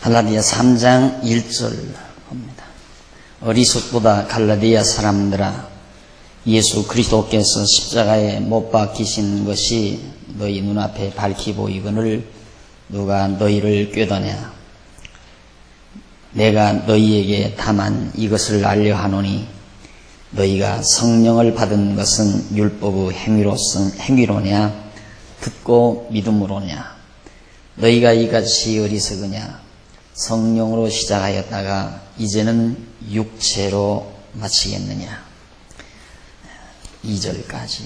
갈라디아 3장 1절 봅니다. 어리석보다 갈라디아 사람들아, 예수 그리스도께서 십자가에 못 박히신 것이 너희 눈앞에 밝히 보이거늘 누가 너희를 꾀더냐. 내가 너희에게 다만 이것을 알려 하노니 너희가 성령을 받은 것은 율법의 행위로냐 듣고 믿음으로냐. 너희가 이같이 어리석으냐. 성령으로 시작하였다가 이제는 육체로 마치겠느냐. 2절까지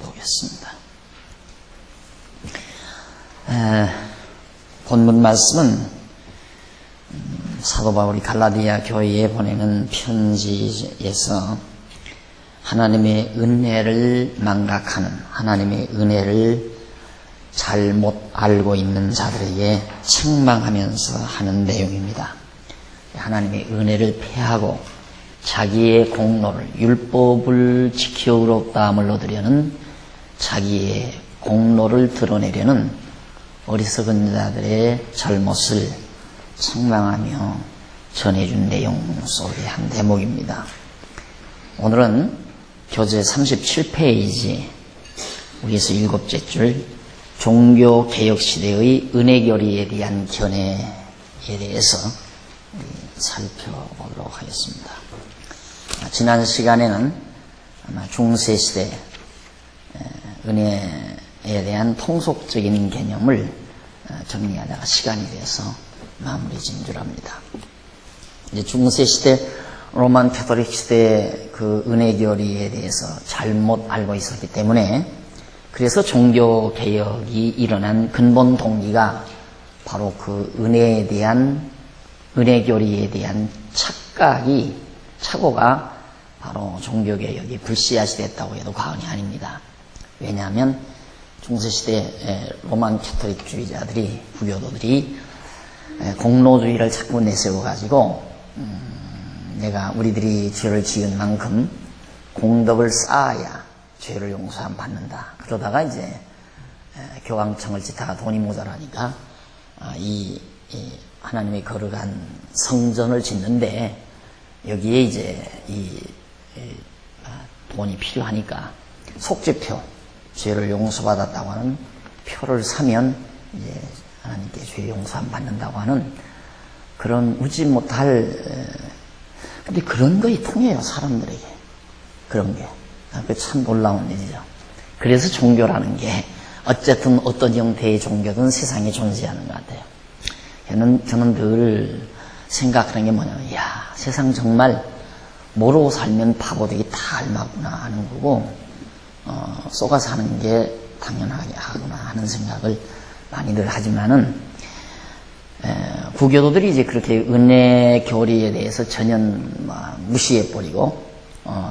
보겠습니다. 본문 말씀은 사도 바울이 갈라디아 교회에 보내는 편지에서 하나님의 은혜를 망각하는, 하나님의 은혜를 잘못 알고 있는 자들에게 책망하면서 하는 내용입니다. 하나님의 은혜를 폐하고 자기의 공로를, 율법을 지켜 의롭다함을 얻으려는 자기의 공로를 드러내려는 어리석은 자들의 잘못을 책망하며 전해준 내용 속의 한 대목입니다. 오늘은 교재 37페이지 위에서 7째 줄, 종교개혁시대의 은혜교리에 대한 견해에 대해서 살펴보도록 하겠습니다. 지난 시간에는 아마 중세시대 은혜에 대한 통속적인 개념을 정리하다가 시간이 돼서 마무리 짓는 줄 압니다. 이제 중세시대 로만 캐토릭 시대의 그 은혜교리에 대해서 잘못 알고 있었기 때문에, 그래서 종교개혁이 일어난 근본 동기가 바로 그 은혜에 대한, 은혜교리에 대한 착오가 바로 종교개혁이 불씨앗이 됐다고 해도 과언이 아닙니다. 왜냐하면 중세시대 로만 캐토릭주의자들이, 부교도들이 공로주의를 자꾸 내세워가지고 우리들이 죄를 지은 만큼 공덕을 쌓아야 죄를 용서함 받는다. 그러다가 이제 교황청을 짓다가 돈이 모자라니까 이 하나님이 거룩한 성전을 짓는데 여기에 이제 돈이 필요하니까 속죄표, 죄를 용서받았다고 하는 표를 사면 이제 하나님께 죄 용서함 받는다고 하는 그런 웃지 못할, 근데 그런 거에 통해요, 사람들에게. 그런 게. 그 참 놀라운 일이죠. 그래서 종교라는 게 어쨌든 어떤 형태의 종교든 세상에 존재하는 것 같아요. 저는 늘 생각하는 게 뭐냐면, 야, 세상 정말 모르고 살면 바보되기 다 알맞구나 하는 거고, 쏘가 사는 게 당연하게 하구나 하는 생각을 많이들 하지만은, 부교도들이 이제 그렇게 은혜 교리에 대해서 전혀 무시해버리고,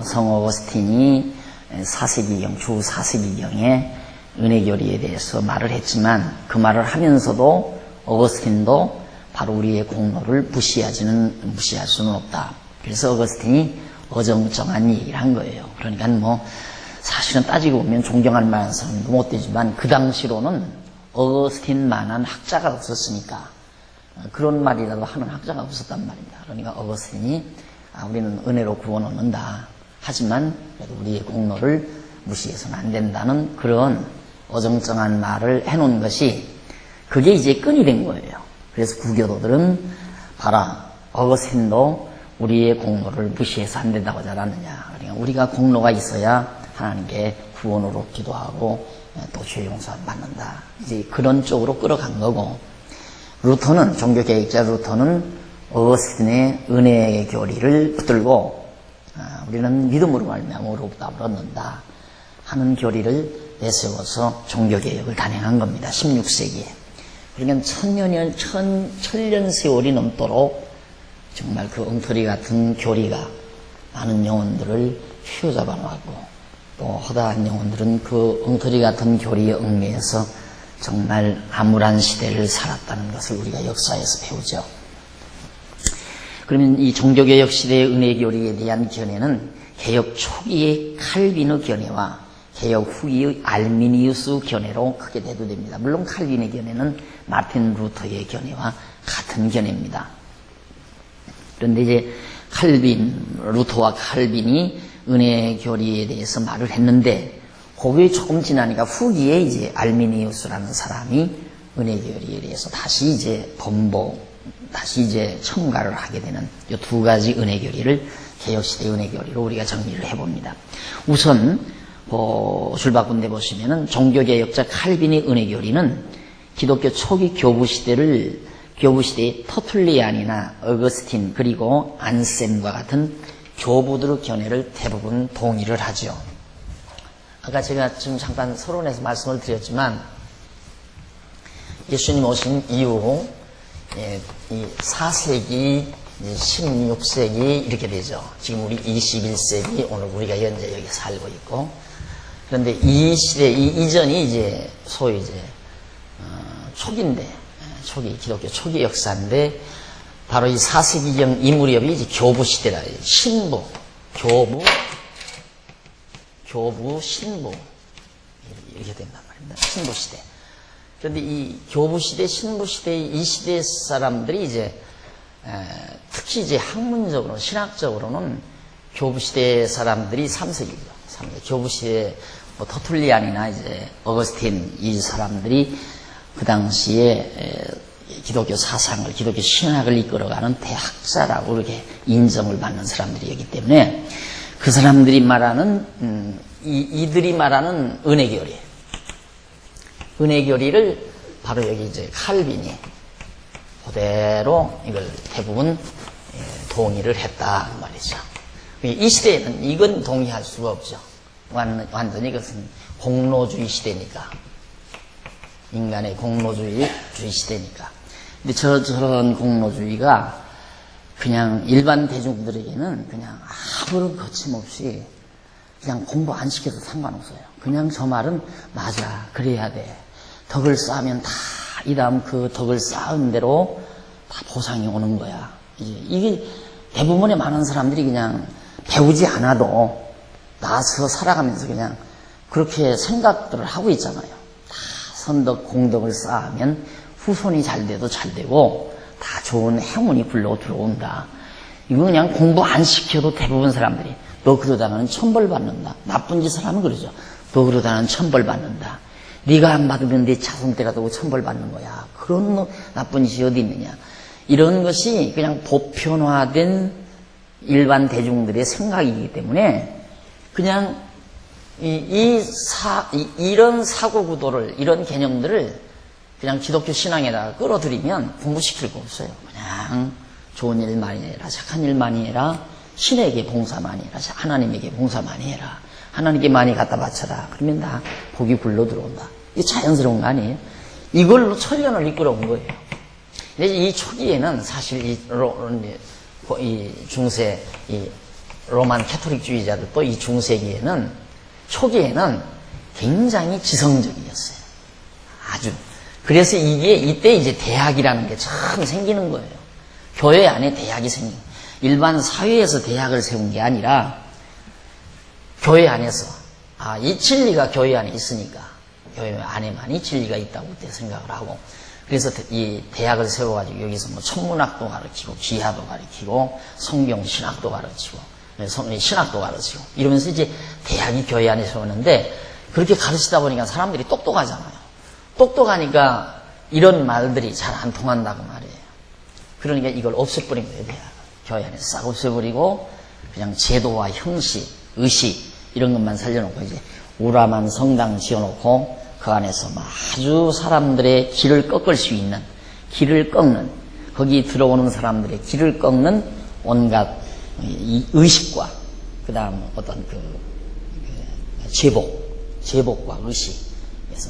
성 어거스틴이 4세기경, 주 4세기경에 은혜 교리에 대해서 말을 했지만, 그 말을 하면서도 어거스틴도 바로 우리의 공로를 무시할 수는 없다. 그래서 어거스틴이 어정쩡한 얘기를 한 거예요. 그러니까 사실은 따지고 보면 존경할 만한 사람도 못 되지만, 그 당시로는 어거스틴만한 학자가 없었으니까 그런 말이라도 하는 학자가 없었단 말입니다. 그러니까 어거스틴이 우리는 은혜로 구원 얻는다. 하지만 그래도 우리의 공로를 무시해서는 안 된다는 그런 어정쩡한 말을 해놓은 것이, 그게 이제 끈이 된 거예요. 그래서 부교도들은 봐라, 어거스틴도 우리의 공로를 무시해서 안 된다고 잘 아느냐. 그러니까 우리가 공로가 있어야 하나님께 구원으로 기도하고 또 죄 용서 받는다. 이제 그런 쪽으로 끌어간 거고, 루터는, 종교개혁자 루터는 어거스틴의 은혜의 교리를 붙들고 우리는 믿음으로 말미암아 의롭다함을 얻는다 하는 교리를 내세워서 종교개혁을 단행한 겁니다. 16세기에. 그러니까 천년 세월이 넘도록 정말 그 엉터리 같은 교리가 많은 영혼들을 휘어잡아 놓았고, 또 허다한 영혼들은 그 엉터리 같은 교리에 얽매여서 정말 암울한 시대를 살았다는 것을 우리가 역사에서 배우죠. 그러면 이 종교개혁 시대의 은혜교리에 대한 견해는 개혁 초기의 칼빈의 견해와 개혁 후기의 알미니우스 견해로 크게 대두됩니다. 물론 칼빈의 견해는 마틴 루터의 견해와 같은 견해입니다. 그런데 이제 루터와 칼빈이 은혜 교리에 대해서 말을 했는데, 거기에 조금 지나니까 후기에 이제 알미니우스라는 사람이 은혜 교리에 대해서 다시 이제 다시 이제 첨가를 하게 되는 이 두 가지 은혜 교리를 개혁시대 은혜 교리로 우리가 정리를 해봅니다. 우선 줄바꾼 데 보시면은 종교개혁자 칼빈의 은혜 교리는 기독교 초기 교부시대의 터툴리안이나 어거스틴 그리고 안셈과 같은 교부들의 견해를 대부분 동의를 하죠. 아까 제가 지금 잠깐 서론에서 말씀을 드렸지만, 예수님 오신 이후 이 4세기, 16세기 이렇게 되죠. 지금 우리 21세기, 오늘 우리가 현재 여기 살고 있고, 그런데 이 시대, 이 이전이 이제 소위 이제 초기인데, 기독교 초기 역사인데, 바로 이 4세기경 이 무렵이 이제 교부 시대라. 신부, 교부, 신부 이렇게 된단 말입니다. 신부 시대. 그런데 이 교부 시대, 신부 시대 이 시대 사람들이 이제 특히 이제 학문적으로, 신학적으로는 교부 시대 사람들이 3세기죠. 교부 시대 터툴리안이나 이제 어거스틴 이 사람들이 그 당시에 기독교 사상을, 기독교 신학을 이끌어가는 대학자라고 이렇게 인정을 받는 사람들이기 때문에 그 사람들이 말하는 이들이 말하는 은혜 교리를 바로 여기 이제 칼빈이 그대로 이걸 대부분 동의를 했다 말이죠. 이 시대에는 이건 동의할 수가 없죠. 완전히 이것은 공로주의 시대니까, 인간의 공로주의 시대니까. 근데 저런 공로주의가 그냥 일반 대중들에게는 그냥 아무런 거침없이 그냥 공부 안 시켜도 상관없어요. 그냥 저 말은 맞아, 그래야 돼. 덕을 쌓으면 다 이 다음 그 덕을 쌓은 대로 다 보상이 오는 거야. 이게 대부분의 많은 사람들이 그냥 배우지 않아도 나서 살아가면서 그냥 그렇게 생각들을 하고 있잖아요. 다 선덕, 공덕을 쌓으면 후손이 잘 돼도 잘 되고 다 좋은 행운이 굴러 들어온다. 이거 그냥 공부 안 시켜도 대부분 사람들이 너 그러다가는 천벌 받는다. 나쁜 짓을 하면 그러죠. 너 그러다가는 천벌 받는다. 네가 안 받으면 네 자손 때가 되고 천벌 받는 거야. 그런 나쁜 짓이 어디 있느냐. 이런 것이 그냥 보편화된 일반 대중들의 생각이기 때문에 그냥 이런 사고 구도를, 이런 개념들을 그냥 기독교 신앙에다가 끌어들이면 공부시킬 거 없어요. 그냥 좋은 일 많이 해라, 착한 일 많이 해라, 신에게 봉사 많이 해라, 하나님에게 봉사 많이 해라, 하나님께 많이 갖다 바쳐라. 그러면 다 복이 굴러 들어온다. 이게 자연스러운 거 아니에요? 이걸로 천년을 이끌어온 거예요. 이 초기에는 사실 이 중세, 이 로만 캐토릭주의자들도 이 중세기에는, 초기에는 굉장히 지성적이었어요. 아주. 그래서 이때 이제 대학이라는 게 처음 생기는 거예요. 교회 안에 대학이 생긴 거예요. 일반 사회에서 대학을 세운 게 아니라 교회 안에서, 이 진리가 교회 안에 있으니까 교회 안에만 이 진리가 있다고 그때 생각을 하고, 그래서 이 대학을 세워가지고 여기서 뭐 천문학도 가르치고 기하도 가르치고 성경 신학도 가르치고 신학도 가르치고 이러면서 이제 대학이 교회 안에 세웠는데, 그렇게 가르치다 보니까 사람들이 똑똑하잖아요. 똑똑하니까 이런 말들이 잘 안 통한다고 말이에요. 그러니까 이걸 없애버린 거예요. 대학 교회 안에서 싹 없애버리고 그냥 제도와 형식, 의식 이런 것만 살려놓고 이제 우람한 성당 지어놓고 그 안에서 아주 사람들의 길을 꺾을 수 있는, 길을 꺾는, 거기 들어오는 사람들의 길을 꺾는 온갖 이 의식과 그 다음 어떤 제복과 의식. 그래서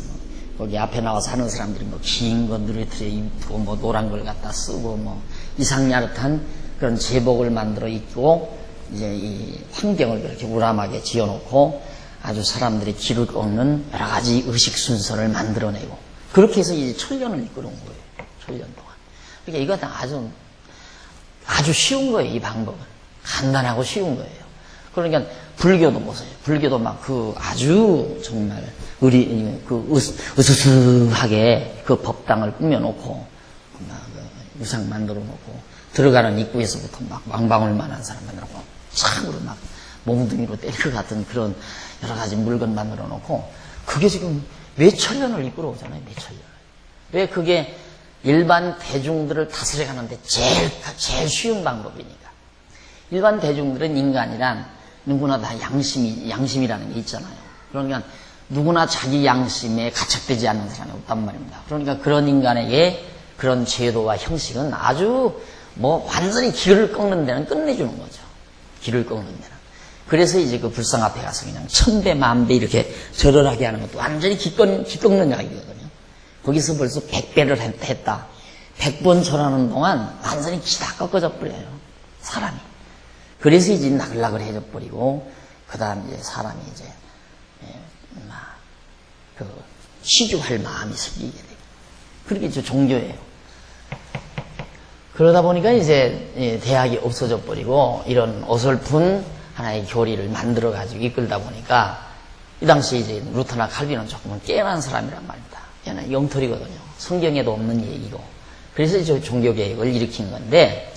거기 앞에 나와서 하는 사람들이 긴 거 누리틀에 입고 노란 걸 갖다 쓰고 이상야릇한 그런 제복을 만들어 입고 이제 이 환경을 그렇게 우람하게 지어놓고 아주 사람들의 길을 꺾는 여러 가지 의식 순서를 만들어내고, 그렇게 해서 이제 천년을 이끌어온 거예요. 천년 동안. 그러니까 이건 아주 쉬운 거예요. 이 방법은 간단하고 쉬운 거예요. 그러니까 불교도 보세요. 불교도 아주 정말 으스스하게 그 법당을 꾸며놓고 우상 만들어 놓고 들어가는 입구에서부터 막 왕방울만한 사람 만들어 놓고 참으로 막 몽둥이로 때릴 것 같은 그런 여러 가지 물건 만들어 놓고 그게 지금 몇천 년을 이끌어오잖아요. 몇천 년. 왜 그게 일반 대중들을 다스려 가는데 제일 쉬운 방법이니까. 일반 대중들은 인간이란 누구나 다 양심이라는 게 있잖아요. 그러니까 누구나 자기 양심에 가책되지 않는 사람이 없단 말입니다. 그러니까 그런 인간에게 그런 제도와 형식은 아주 완전히 길을 꺾는 데는 끝내주는 거죠. 길을 꺾는 데는. 그래서 이제 그 불상 앞에 가서 그냥 천배 만배 이렇게 절을하게 하는 것도 완전히 기 꺾는 약이거든요. 거기서 벌써 100배를 했다. 100번 절하는 동안 완전히 기 다 꺾어져 버려요. 사람이. 그래서 이제 나글나글해져 버리고 그 다음 이제 사람이 이제 시주할 마음이 생기게 돼요. 그렇게 이제 종교예요. 그러다 보니까 이제 대학이 없어져 버리고 이런 어설픈 하나의 교리를 만들어 가지고 이끌다 보니까 이 당시 이제 루터나 칼빈은 조금은 깨어난 사람이란 말입니다. 얘는 영털이거든요. 성경에도 없는 얘기고. 그래서 이제 종교개혁을 일으킨 건데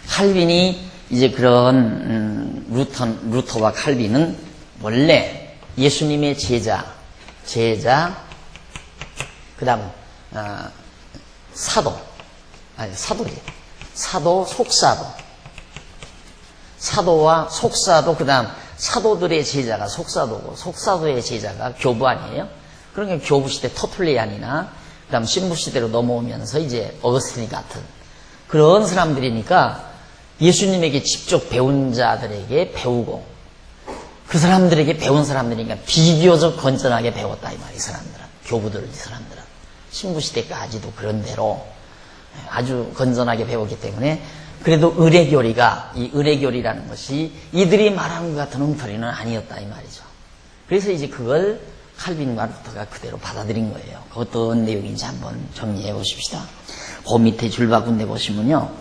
칼빈이 이제 그런 루터와 칼빈은 원래 예수님의 제자, 그 다음, 사도, 속사도. 사도와 속사도, 그 다음, 사도들의 제자가 속사도고, 속사도의 제자가 교부 아니에요? 그러니까 교부 시대 터툴리안이나, 그 다음 신부 시대로 넘어오면서 이제 어거스틴 같은 그런 사람들이니까 예수님에게 직접 배운 자들에게 배우고, 그 사람들에게 배운 사람들이니까 비교적 건전하게 배웠다, 이 말이야, 이 사람들은. 교부들, 이 사람들은. 신부 시대까지도 그런 대로 아주 건전하게 배웠기 때문에 그래도 이 의례교리라는 것이 이들이 말하는 것 같은 엉터리는 아니었다 이 말이죠. 그래서 이제 그걸 칼빈과 루터가 그대로 받아들인 거예요. 그 어떤 내용인지 한번 정리해 보십시다. 그 밑에 줄바군데 보시면요.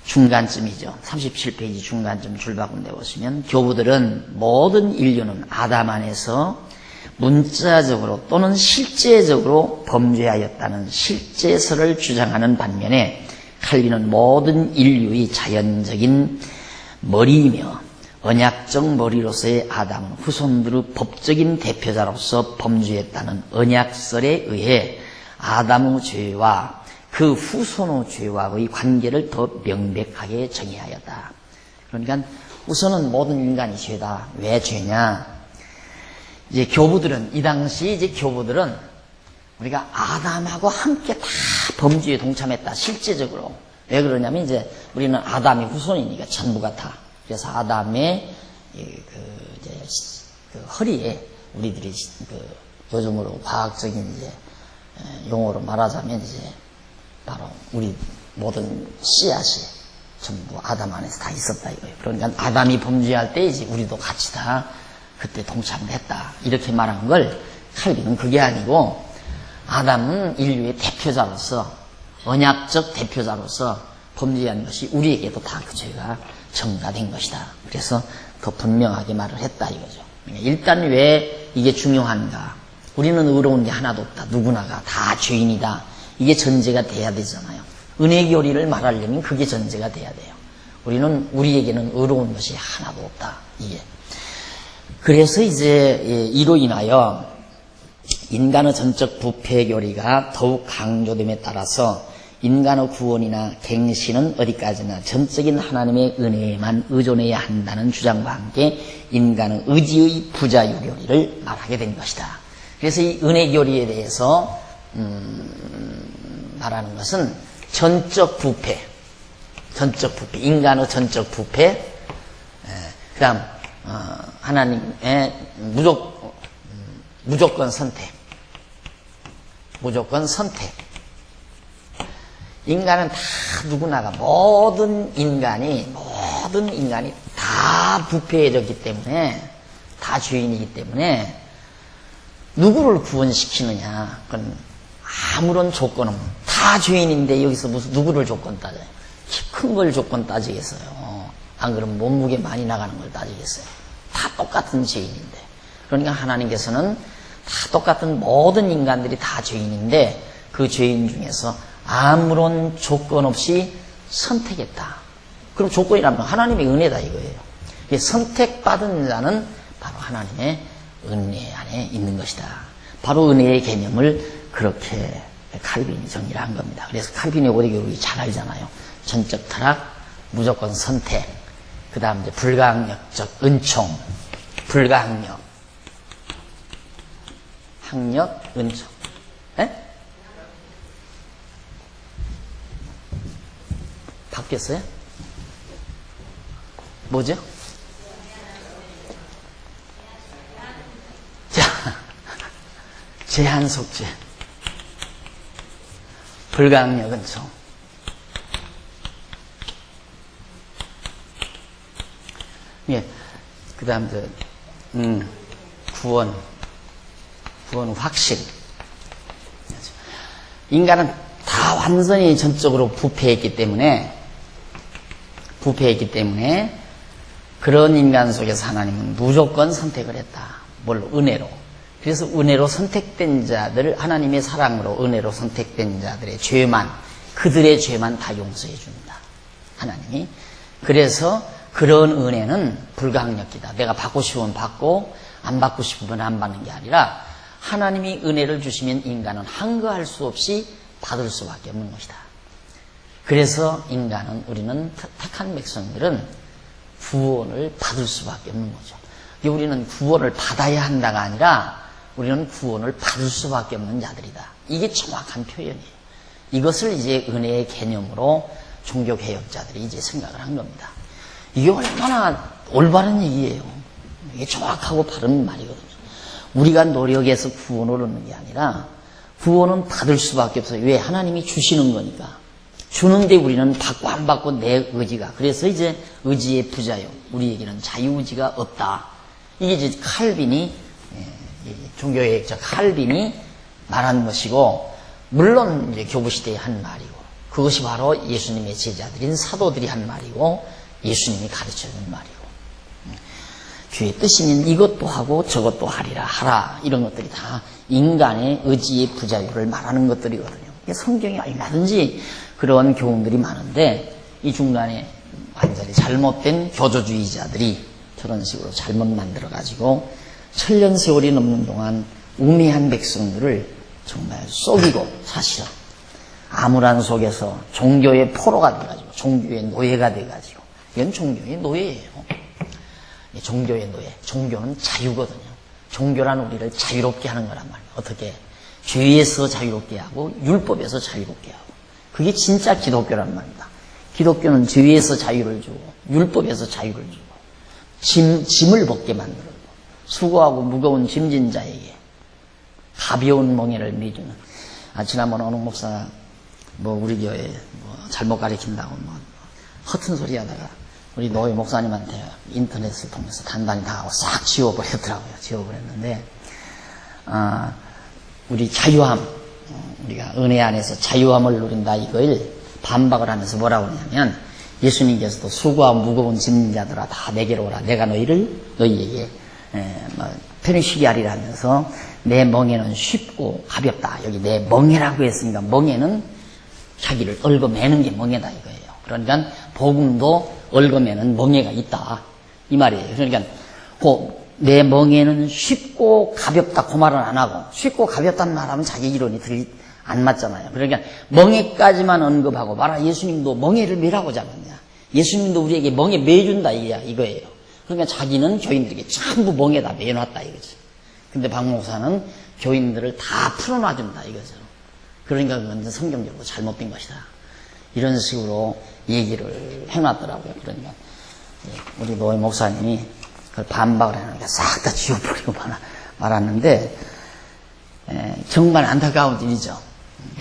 중간쯤이죠. 37페이지 중간쯤 줄바군데 보시면 교부들은 모든 인류는 아담 안에서 문자적으로 또는 실제적으로 범죄하였다는 실제설을 주장하는 반면에 칼빈은 모든 인류의 자연적인 머리이며 언약적 머리로서의 아담은 후손들의 법적인 대표자로서 범죄했다는 언약설에 의해 아담의 죄와 그 후손의 죄와의 관계를 더 명백하게 정의하였다. 그러니까 우선은 모든 인간이 죄다. 왜 죄냐? 이제 교부들은, 이 당시 이제 교부들은 우리가 아담하고 함께 다 범죄에 동참했다. 실제적으로. 왜 그러냐면 이제 우리는 아담의 후손이니까 전부가 다. 그래서 아담의 허리에 우리들이 요즘으로 과학적인 이제 용어로 말하자면 이제 바로 우리 모든 씨앗이 전부 아담 안에서 다 있었다 이거예요. 그러니까 아담이 범죄할 때 이제 우리도 같이 다 그때 동참을 했다. 이렇게 말한 걸 칼빈은 그게 아니고 아담은 인류의 대표자로서 언약적 대표자로서 범죄한 것이 우리에게도 다 그 죄가 전가된 것이다. 그래서 더 분명하게 말을 했다 이거죠. 일단 왜 이게 중요한가? 우리는 의로운 게 하나도 없다. 누구나가 다 죄인이다. 이게 전제가 돼야 되잖아요. 은혜교리를 말하려면 그게 전제가 돼야 돼요. 우리에게는 의로운 것이 하나도 없다. 이게. 그래서 이제 이로 인하여 인간의 전적 부패 교리가 더욱 강조됨에 따라서 인간의 구원이나 갱신은 어디까지나 전적인 하나님의 은혜에만 의존해야 한다는 주장과 함께 인간의 의지의 부자유 교리를 말하게 된 것이다. 그래서 이 은혜 교리에 대해서 말하는 것은 전적 부패, 인간의 전적 부패, 그 다음 하나님의 무조건 선택. 인간은 다 누구나가 모든 인간이 다 부패해졌기 때문에 다 죄인이기 때문에 누구를 구원시키느냐? 그건 아무런 조건 없는 다 죄인인데 여기서 무슨 누구를 조건 따져요? 키 큰 걸 조건 따지겠어요. 안 그러면 몸무게 많이 나가는 걸 따지겠어요. 다 똑같은 죄인인데. 그러니까 하나님께서는 다 똑같은 모든 인간들이 다 죄인인데 그 죄인 중에서 아무런 조건 없이 선택했다. 그럼 조건이라면 하나님의 은혜다 이거예요. 선택받은 자는 바로 하나님의 은혜 안에 있는 것이다. 바로 은혜의 개념을 그렇게 칼빈이 정리를 한 겁니다. 그래서 칼빈의 오대교육이 잘 알잖아요. 전적 타락, 무조건 선택, 그 다음 이제 불가항력적 은총, 불가항력, 학력, 은총. 에? 바뀌었어요? 뭐죠? 자, 제한 속죄, 불가항력, 은총. 예, 그 다음, 구원 확실. 인간은 다 완전히 전적으로 부패했기 때문에 그런 인간 속에서 하나님은 무조건 선택을 했다. 뭘로? 은혜로. 그래서 은혜로 선택된 자들, 하나님의 사랑으로 은혜로 선택된 자들의 그들의 죄만 다 용서해 줍니다. 하나님이. 그래서 그런 은혜는 불가항력이다. 내가 받고 싶으면 받고 안 받고 싶으면 안 받는 게 아니라 하나님이 은혜를 주시면 인간은 한거할 수 없이 받을 수밖에 없는 것이다. 그래서 우리는 택한 백성들은 구원을 받을 수밖에 없는 거죠. 우리는 구원을 받아야 한다가 아니라 우리는 구원을 받을 수밖에 없는 자들이다. 이게 정확한 표현이에요. 이것을 이제 은혜의 개념으로 종교개혁자들이 이제 생각을 한 겁니다. 이게 얼마나 올바른 얘기예요. 이게 정확하고 바른 말이거든요. 우리가 노력해서 구원을 얻는 게 아니라 구원은 받을 수밖에 없어요. 왜? 하나님이 주시는 거니까. 주는데 우리는 받고 안 받고 내 의지가. 그래서 이제 의지의 부자요. 우리에게는 자유의지가 없다. 이게 이제 칼빈이, 종교개혁자 칼빈이 말한 것이고, 물론 이제 교부시대에 한 말이고, 그것이 바로 예수님의 제자들인 사도들이 한 말이고, 예수님이 가르쳐주는 말이고, 주의 뜻이면 이것도 하고 저것도 하라. 이런 것들이 다 인간의 의지의 부자유를 말하는 것들이거든요. 성경에 얼마든지 그런 교훈들이 많은데 이 중간에 완전히 잘못된 교조주의자들이 저런 식으로 잘못 만들어가지고 천년 세월이 넘는 동안 우매한 백성들을 정말 속이고 사실은 암울한 속에서 종교의 포로가 돼가지고 종교의 노예가 돼가지고 이건 종교의 노예예요. 종교의 노예. 종교는 자유거든요. 종교란 우리를 자유롭게 하는 거란 말이에요. 어떻게? 죄에서 자유롭게 하고 율법에서 자유롭게 하고. 그게 진짜 기독교란 말입니다. 기독교는 죄에서 자유를 주고 율법에서 자유를 주고 짐을 벗게 만들고 수고하고 무거운 짐진 자에게 가벼운 멍에를 매주는. 지난번 어느 목사 우리 교회 잘못 가르친다고 허튼 소리 하다가 우리 노회 목사님한테 인터넷을 통해서 단단히 다 하고 싹 지워버렸더라고요. 지워버렸는데, 우리 자유함, 우리가 은혜 안에서 자유함을 누린다 이걸 반박을 하면서 뭐라고 하냐면, 예수님께서도 수고하고 무거운 짐진 자들아 다 내게로 오라. 내가 너희에게 편히 쉬게 하리라 하면서 내 멍에는 쉽고 가볍다. 여기 내 멍에라고 했으니까 멍에는 자기를 얽어매는 게 멍에다 이거예요. 그러니까 복음도 얽어매는 멍에가 있다 이 말이에요. 그러니까 내 멍에는 쉽고 가볍다 그 말은 안 하고, 쉽고 가볍다는 말하면 자기 이론이 안 맞잖아요. 그러니까 멍에까지만 언급하고 봐라, 예수님도 멍에를 매라고 잡았냐, 예수님도 우리에게 멍에 매준다 이거예요. 그러니까 자기는 교인들에게 전부 멍에다 매놨다 이거죠. 근데 박 목사는 교인들을 다 풀어놔준다 이거죠. 그러니까 그건 성경적으로 잘못된 것이다 이런 식으로 얘기를 해놨더라고요. 그러니까 우리 노회 목사님이 그걸 반박을 해놓으니까 싹 다 지워버리고 말았는데, 정말 안타까운 일이죠.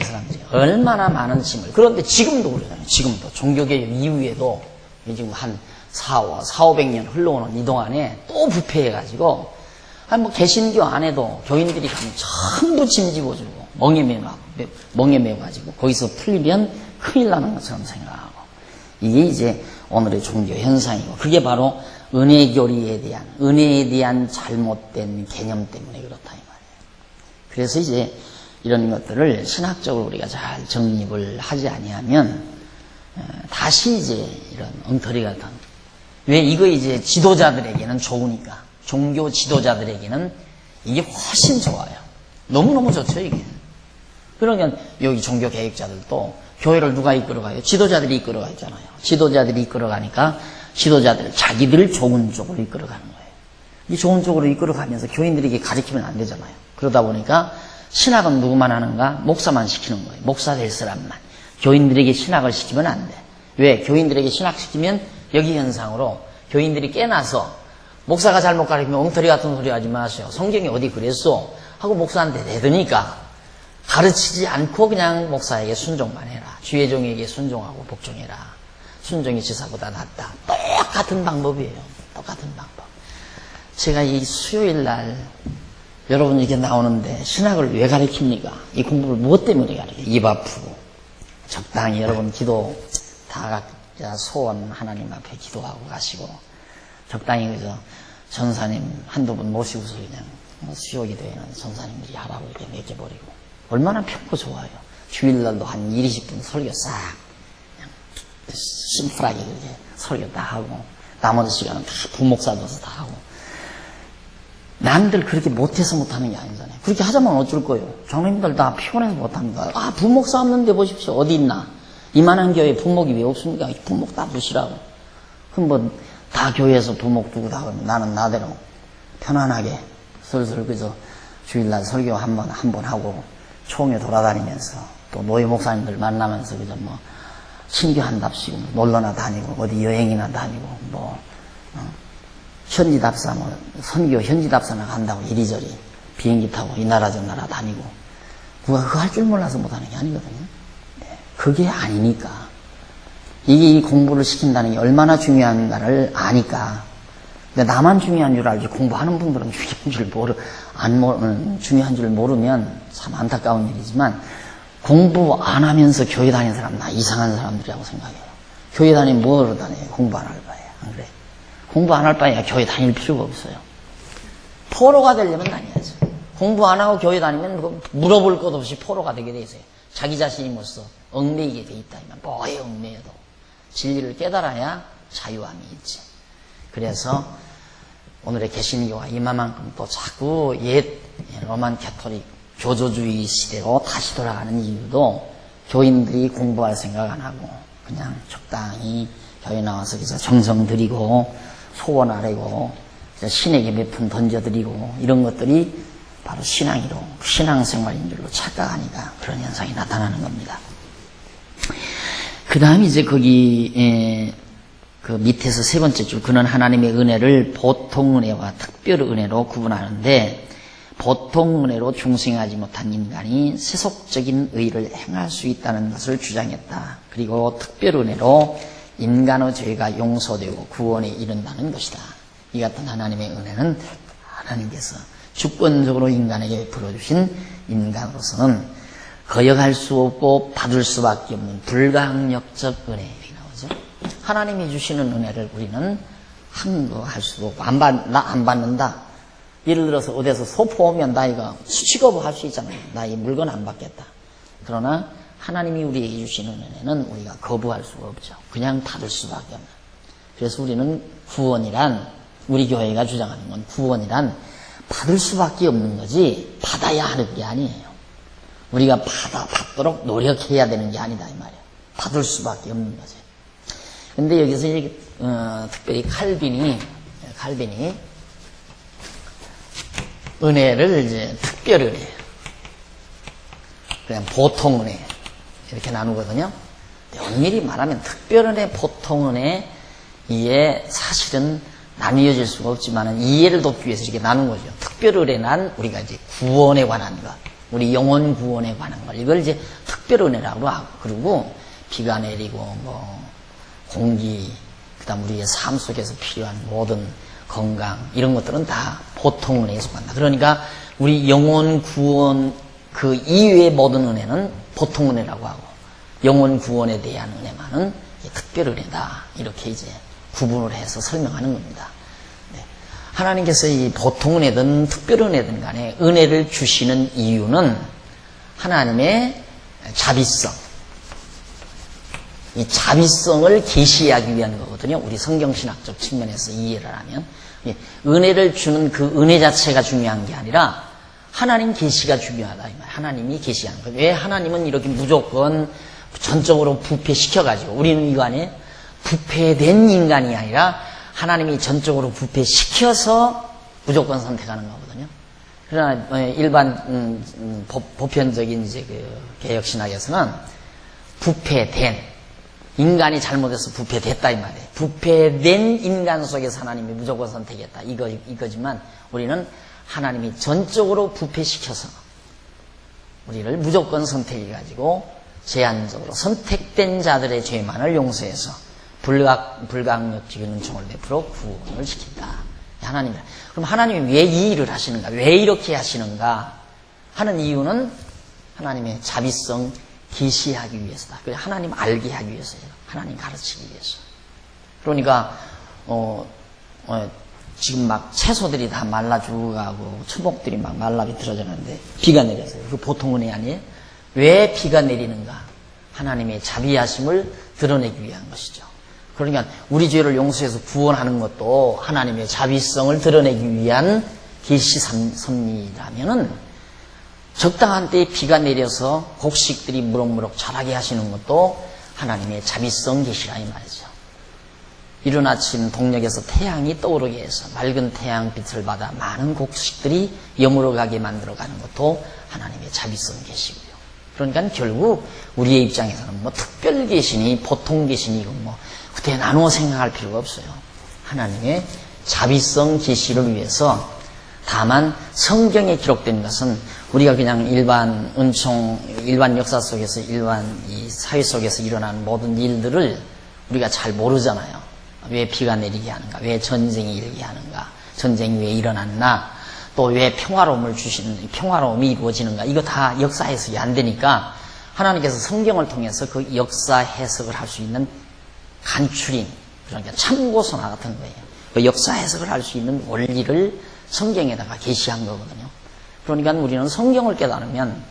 이 사람들이 얼마나 많은 짐을. 그런데 지금도 그러잖아요. 지금도 종교개혁 이후에도 지금 한 400년 흘러오는 이 동안에 또 부패해가지고, 개신교 안에도 교인들이 가면 전부 짐 집어주고 멍에 매가지고 거기서 풀리면 큰일 나는 것처럼 생각하고, 이게 이제 오늘의 종교 현상이고, 그게 바로 은혜에 대한 잘못된 개념 때문에 그렇다 이 말이에요. 그래서 이제 이런 것들을 신학적으로 우리가 잘 정립을 하지 아니하면 다시 이제 이런 엉터리 같은, 왜 이거 이제 지도자들에게는 좋으니까, 종교 지도자들에게는 이게 훨씬 좋아요. 너무너무 좋죠, 이게. 그러면 여기 종교 개혁자들도 교회를 누가 이끌어가요? 지도자들이 이끌어가잖아요. 지도자들이 이끌어가니까 지도자들 자기들 좋은 쪽으로 이끌어가는 거예요. 이 좋은 쪽으로 이끌어가면서 교인들에게 가르치면 안 되잖아요. 그러다 보니까 신학은 누구만 하는가? 목사만 시키는 거예요. 목사 될 사람만. 교인들에게 신학을 시키면 안 돼. 왜? 교인들에게 신학 시키면 여기 현상으로 교인들이 깨나서 목사가 잘못 가르치면 엉터리 같은 소리 하지 마세요. 성경이 어디 그랬어? 하고 목사한테 대드니까 가르치지 않고 그냥 목사에게 순종만 해라. 주의 종에게 순종하고 복종해라. 순종이 지사보다 낫다. 똑같은 방법이에요. 똑같은 방법. 제가 이 수요일 날 여러분 이렇게 나오는데 신학을 왜 가르칩니까? 이 공부를 무엇 때문에 가르쳐요? 입 아프고. 적당히 여러분 기도 다 각자 소원 하나님 앞에 기도하고 가시고 적당히 그저 전사님 한두 분 모시고서 그냥 수요 기도회는 전사님들이 하라고 이렇게 맡겨버리고 얼마나 편고 좋아요. 주일날도 한 20분 설교 싹 그냥 심플하게 그렇게 설교 다 하고 나머지 시간은 다 부목사 둬서 다 하고 남들 그렇게 못해서 못하는 게 아니잖아요. 그렇게 하자면 어쩔 거예요. 장로님들 다 피곤해서 못합니다. 아 부목사 없는데 보십시오. 어디 있나. 이만한 교회에 부목이 왜 없습니까? 부목 다 두시라고. 그럼 뭐 다 교회에서 부목 두고 다 그러면 나는 나대로 편안하게 슬슬 그저 주일날 설교 한 번 하고 총회 돌아다니면서 또 노예 목사님들 만나면서 그저 뭐 신교한답시고 놀러나 다니고 어디 여행이나 다니고 뭐 현지답사 뭐 선교 현지답사나 간다고 이리저리 비행기 타고 이 나라 저 나라 다니고 그거 할 줄 몰라서 못하는 게 아니거든요. 네, 그게 아니니까 이게 이 공부를 시킨다는 게 얼마나 중요한가를 아니까. 근데 나만 중요한 줄 알지 공부하는 분들은 중요한 줄 모르면 참 안타까운 일이지만 공부 안 하면서 교회 다니는 사람 나 이상한 사람들이라고 생각해요. 교회 다니면 뭐하러 다녀요? 공부 안 할 바에야. 안 그래? 공부 안 할 바에야 교회 다닐 필요가 없어요. 포로가 되려면 다녀야죠. 공부 안 하고 교회 다니면 물어볼 것 없이 포로가 되게 돼 있어요. 자기 자신이 뭐써 얽매이게 돼 있다. 뭐에 얽매여도 진리를 깨달아야 자유함이 있지. 그래서 오늘의 개신교가 이만큼 또 자꾸 옛 로만 캐토릭 교조주의 시대로 다시 돌아가는 이유도 교인들이 공부할 생각 안 하고 그냥 적당히 교회 나와서 그래서 정성 들이고 소원 아래고 신에게 몇 푼 던져드리고 이런 것들이 바로 신앙생활인 줄로 착각하니까 그런 현상이 나타나는 겁니다. 그 다음에 이제 거기 그 밑에서 세 번째 줄 그는 하나님의 은혜를 보통 은혜와 특별 은혜로 구분하는데 보통 은혜로 중생하지 못한 인간이 세속적인 의를 행할 수 있다는 것을 주장했다. 그리고 특별 은혜로 인간의 죄가 용서되고 구원에 이른다는 것이다. 이 같은 하나님의 은혜는 하나님께서 주권적으로 인간에게 베풀어주신 인간으로서는 거역할 수 없고 받을 수밖에 없는 불가항력적 은혜 이렇게 나오죠. 하나님이 주시는 은혜를 우리는 항거할 수도 없고 안 받는다. 예를 들어서 어디서 소포 오면 나 이거 수치거부 할 수 있잖아요. 나 이 물건 안 받겠다. 그러나 하나님이 우리에게 주시는 은혜는 우리가 거부할 수가 없죠. 그냥 받을 수밖에 없는. 그래서 우리는 구원이란 우리 교회가 주장하는 건 구원이란 받을 수밖에 없는 거지 받아야 하는 게 아니에요. 우리가 받도록 노력해야 되는 게 아니다 이 말이에요. 받을 수밖에 없는 거죠. 근데 여기서 특별히 칼빈이 은혜를 이제 특별 은혜, 그냥 보통 은혜 이렇게 나누거든요. 엄밀히 말하면 특별 은혜, 보통 은혜 이게 사실은 나뉘어질 수가 없지만 이해를 돕기 위해서 이렇게 나눈 거죠. 특별 은혜는 우리가 이제 구원에 관한 것, 우리 영혼 구원에 관한 것 이걸 이제 특별 은혜라고 하고 그리고 비가 내리고 뭐 공기 그다음 우리의 삶 속에서 필요한 모든 건강 이런 것들은 다 보통 은혜에 속한다. 그러니까 우리 영혼 구원 그 이외의 모든 은혜는 보통 은혜라고 하고 영혼 구원에 대한 은혜만은 특별 은혜다. 이렇게 이제 구분을 해서 설명하는 겁니다. 네. 하나님께서 이 보통 은혜든 특별 은혜든 간에 은혜를 주시는 이유는 하나님의 자비성, 이 자비성을 계시하기 위한 거거든요. 우리 성경신학적 측면에서 이해를 하면. 은혜를 주는 그 은혜 자체가 중요한 게 아니라 하나님 계시가 중요하다. 이 말. 하나님이 계시하는 거예요. 왜 하나님은 이렇게 무조건 전적으로 부패시켜가지고 우리는 이거 아니에요? 부패된 인간이 아니라 하나님이 전적으로 부패시켜서 무조건 선택하는 거거든요. 그러나 일반 보편적인 이제 그 개혁신학에서는 부패된 인간이 잘못해서 부패됐다 이 말이에요. 부패된 인간 속에서 하나님이 무조건 선택했다 이거지만 우리는 하나님이 전적으로 부패시켜서 우리를 무조건 선택해가지고 제한적으로 선택된 자들의 죄만을 용서해서 불강력적인 은총을 베풀어 구원을 시킨다. 하나님. 그럼 하나님이 왜 이 일을 하시는가? 왜 이렇게 하시는가? 하는 이유는 하나님의 자비성 계시하기 위해서다. 하나님 알게 하기 위해서예요. 하나님 가르치기 위해서. 그러니까 지금 막 채소들이 다 말라 죽어가고 초목들이 막 말라 비틀어졌는데 비가 내렸어요. 그 보통 은혜 아니에요? 왜 비가 내리는가? 하나님의 자비하심을 드러내기 위한 것이죠. 그러니까 우리 죄를 용서해서 구원하는 것도 하나님의 자비성을 드러내기 위한 계시 섭리라면은 적당한 때에 비가 내려서 곡식들이 무럭무럭 자라게 하시는 것도 하나님의 자비성 계시라 이 말이죠. 이른 아침 동력에서 태양이 떠오르게 해서 맑은 태양빛을 받아 많은 곡식들이 여물어가게 만들어가는 것도 하나님의 자비성 계시고요. 그러니까 결국 우리의 입장에서는 뭐 특별 계시니 보통 계시니 뭐 그때 나누어 생각할 필요가 없어요. 하나님의 자비성 계시를 위해서 다만 성경에 기록된 것은 우리가 그냥 일반 은총, 일반 역사 속에서 일반 이 사회 속에서 일어나는 모든 일들을 우리가 잘 모르잖아요. 왜 비가 내리게 하는가? 왜 전쟁이 일게 하는가? 전쟁이 왜 일어났나? 또 왜 평화로움이 이루어지는가? 이거 다 역사 해석이 안 되니까 하나님께서 성경을 통해서 그 역사 해석을 할 수 있는 간추린, 그러니까 참고서나 같은 거예요. 그 역사 해석을 할 수 있는 원리를 성경에다가 계시한 거거든요. 그러니까 우리는 성경을 깨달으면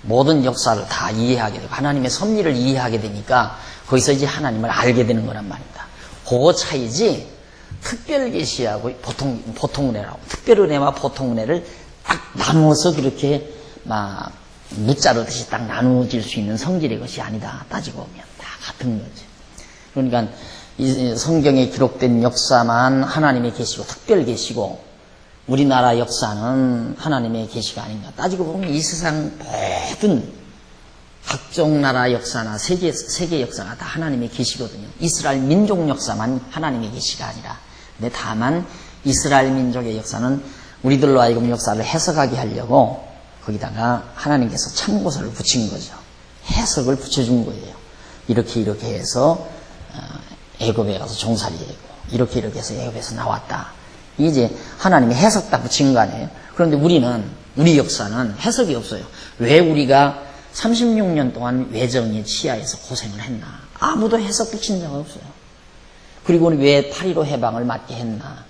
모든 역사를 다 이해하게 되고 하나님의 섭리를 이해하게 되니까 거기서 이제 하나님을 알게 되는 거란 말입니다. 그 차이지 특별 계시하고 보통 은혜라고 특별 은혜와 보통 은혜를 딱 나누어서 그렇게 막 무자르듯이 딱 나누어질 수 있는 성질의 것이 아니다. 따지고 보면 다 같은 거죠. 그러니까 이 성경에 기록된 역사만 하나님의 계시고 특별 계시고 우리나라 역사는 하나님의 계시가 아닌가. 따지고 보면 이 세상 모든 각종 나라 역사나 세계 역사가 다 하나님의 계시거든요. 이스라엘 민족 역사만 하나님의 계시가 아니라. 근데 다만 이스라엘 민족의 역사는 우리들로 하여금 역사를 해석하게 하려고 거기다가 하나님께서 참고서를 붙인 거죠. 해석을 붙여준 거예요. 이렇게 해서 애굽에 가서 종살이되고 이렇게 해서 애굽에서 나왔다. 이제 하나님이 해석 다 붙인 거 아니에요. 그런데 우리 역사는 해석이 없어요. 왜 우리가 36년 동안 외정의 치하에서 고생을 했나? 아무도 해석 붙인 적 없어요. 그리고 왜 8.15 해방을 맞게 했나?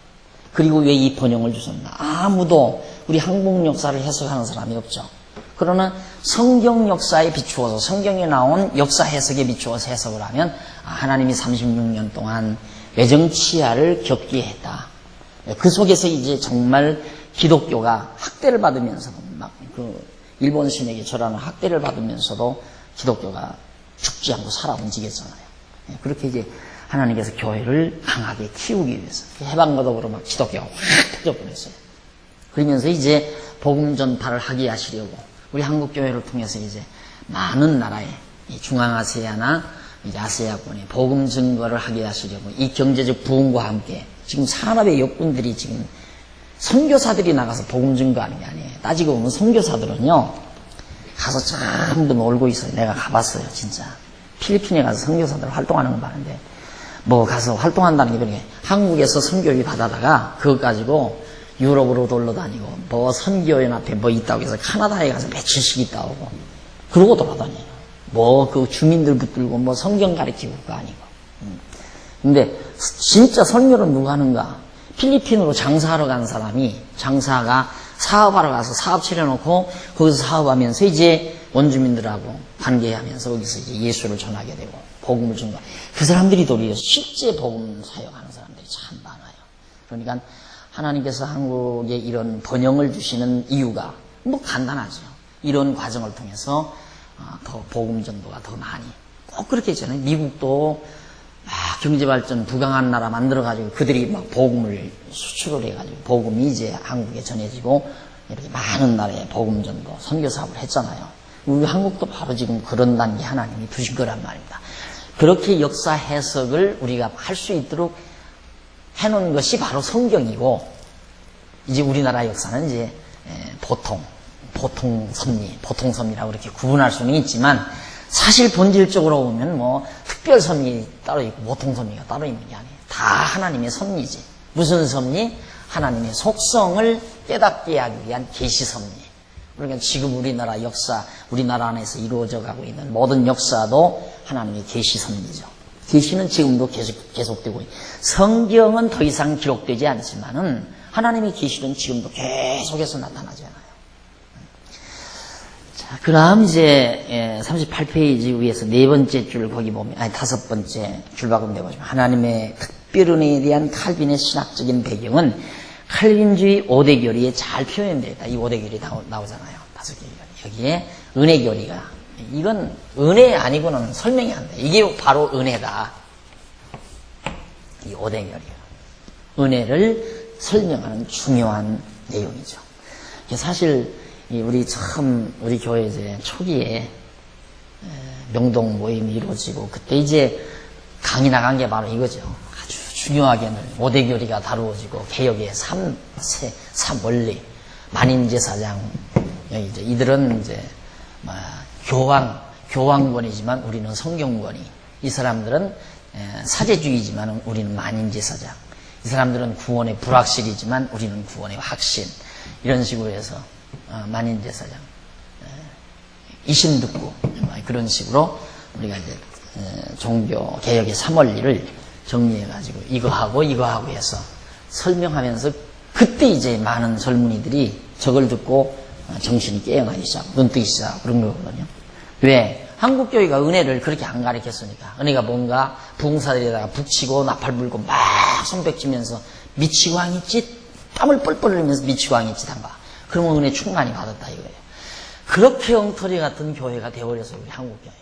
그리고 왜 이 번영을 주셨나? 아무도 우리 한국 역사를 해석하는 사람이 없죠. 그러나 성경 역사에 비추어서 성경에 나온 역사 해석에 비추어서 해석을 하면 하나님이 36년 동안 외정 치하를 겪게 했다. 그 속에서 이제 정말 기독교가 학대를 받으면서도 막 그 일본 신에게 절하는 학대를 받으면서도 기독교가 죽지 않고 살아 움직였잖아요. 그렇게 이제 하나님께서 교회를 강하게 키우기 위해서 해방거덕으로 막 기독교가 확 터져버렸어요. 그러면서 이제 복음 전파를 하게 하시려고 우리 한국 교회를 통해서 이제 많은 나라에 중앙아시아나 이제 아시아권에 복음 증거를 하게 하시려고 이 경제적 부흥과 함께 지금 산업의 역군들이 지금 선교사들이 나가서 복음 증거하는 게 아니에요. 따지고 보면 선교사들은요 가서 전부 놀고 있어요. 내가 가봤어요, 진짜. 필리핀에 가서 선교사들 활동하는 거 봤는데 뭐 가서 활동한다는 게 그렇게 한국에서 선교비 받아다가 그거 가지고 유럽으로 돌러 다니고 뭐 선교연합회 뭐 있다고 해서 카나다에 가서 며칠씩 있다 오고 그러고 돌아다녀요. 뭐 그 주민들 붙들고 뭐 성경 가르치고 그거 아니고. 근데 진짜 선교는 누가 하는가? 필리핀으로 장사하러 간 사람이 장사가 사업하러 가서 사업 차려놓고 거기서 사업하면서 이제 원주민들하고 관계하면서 거기서 이제 예수를 전하게 되고 복음을 준 거. 그 사람들이 도리어 실제 복음 사역하는 사람들이 참 많아요. 그러니까 하나님께서 한국에 이런 번영을 주시는 이유가 뭐 간단하죠. 이런 과정을 통해서 더 복음 전도가 더 많이. 꼭 그렇게 있잖아요. 미국도 경제발전 부강한 나라 만들어가지고 그들이 막 복음을 수출을 해가지고 복음이 이제 한국에 전해지고 이렇게 많은 나라에 복음 전도 선교 사업을 했잖아요. 우리 한국도 바로 지금 그런 단계 하나님이 두신 거란 말입니다. 그렇게 역사 해석을 우리가 할 수 있도록 해놓은 것이 바로 성경이고, 이제 우리나라 역사는 이제 보통 섭리라고 그렇게 구분할 수는 있지만, 사실 본질적으로 보면 뭐 특별 섭리 따로 있고 보통 섭리가 따로 있는 게 아니에요. 다 하나님의 섭리지. 무슨 섭리? 하나님의 속성을 깨닫게 하기 위한 계시 섭리. 그러니까 지금 우리나라 역사, 우리나라 안에서 이루어져 가고 있는 모든 역사도 하나님의 계시 섭리죠. 계시는 지금도 계속되고 있고, 성경은 더 이상 기록되지 않지만은 하나님의 계시는 지금도 계속해서 나타나지 않아요. 자, 그럼 이제 38페이지 위에서 네 번째 줄 거기 보면, 다섯 번째 줄바꿈 보시면, 하나님의 특별 은혜에 대한 칼빈의 신학적인 배경은 칼빈주의 5대 교리에 잘 표현되어 있다. 이 5대 교리 나오잖아요. 5개 교리. 여기에 은혜 교리가, 이건 은혜 아니고는 설명이 안 돼. 이게 바로 은혜다. 이 5대 교리가 은혜를 설명하는 중요한 내용이죠. 사실 우리 교회 이제 초기에 명동 모임이 이루어지고, 그때 이제 강의 나간 게 바로 이거죠. 아주 중요하게는 5대 교리가 다루어지고, 개혁의 3원리, 만인제사장, 이제 이들은 이제 교황권이지만 우리는 성경권이, 이 사람들은 사제주의지만 우리는 만인제사장, 이 사람들은 구원의 불확실이지만 우리는 구원의 확신, 이런 식으로 해서 만인제사장, 이신듣고, 그런 식으로 우리가 이제 종교 개혁의 3원리를 정리해가지고 이거하고 해서 설명하면서, 그때 이제 많은 젊은이들이 저걸 듣고 정신이 깨어나기 시작하고 눈 뜨기 시작하고 그런 거거든요. 왜? 한국교회가 은혜를 그렇게 안 가르쳤으니까. 은혜가 뭔가 부흥사들에다가 북치고 나팔 불고 막 손뼉치면서 미치광이짓, 땀을 뻘뻘 흘리면서 미치광이짓 한 거야. 그러면 은혜 충만히 받았다 이거예요. 그렇게 엉터리 같은 교회가 되어버려서 우리 한국교회가.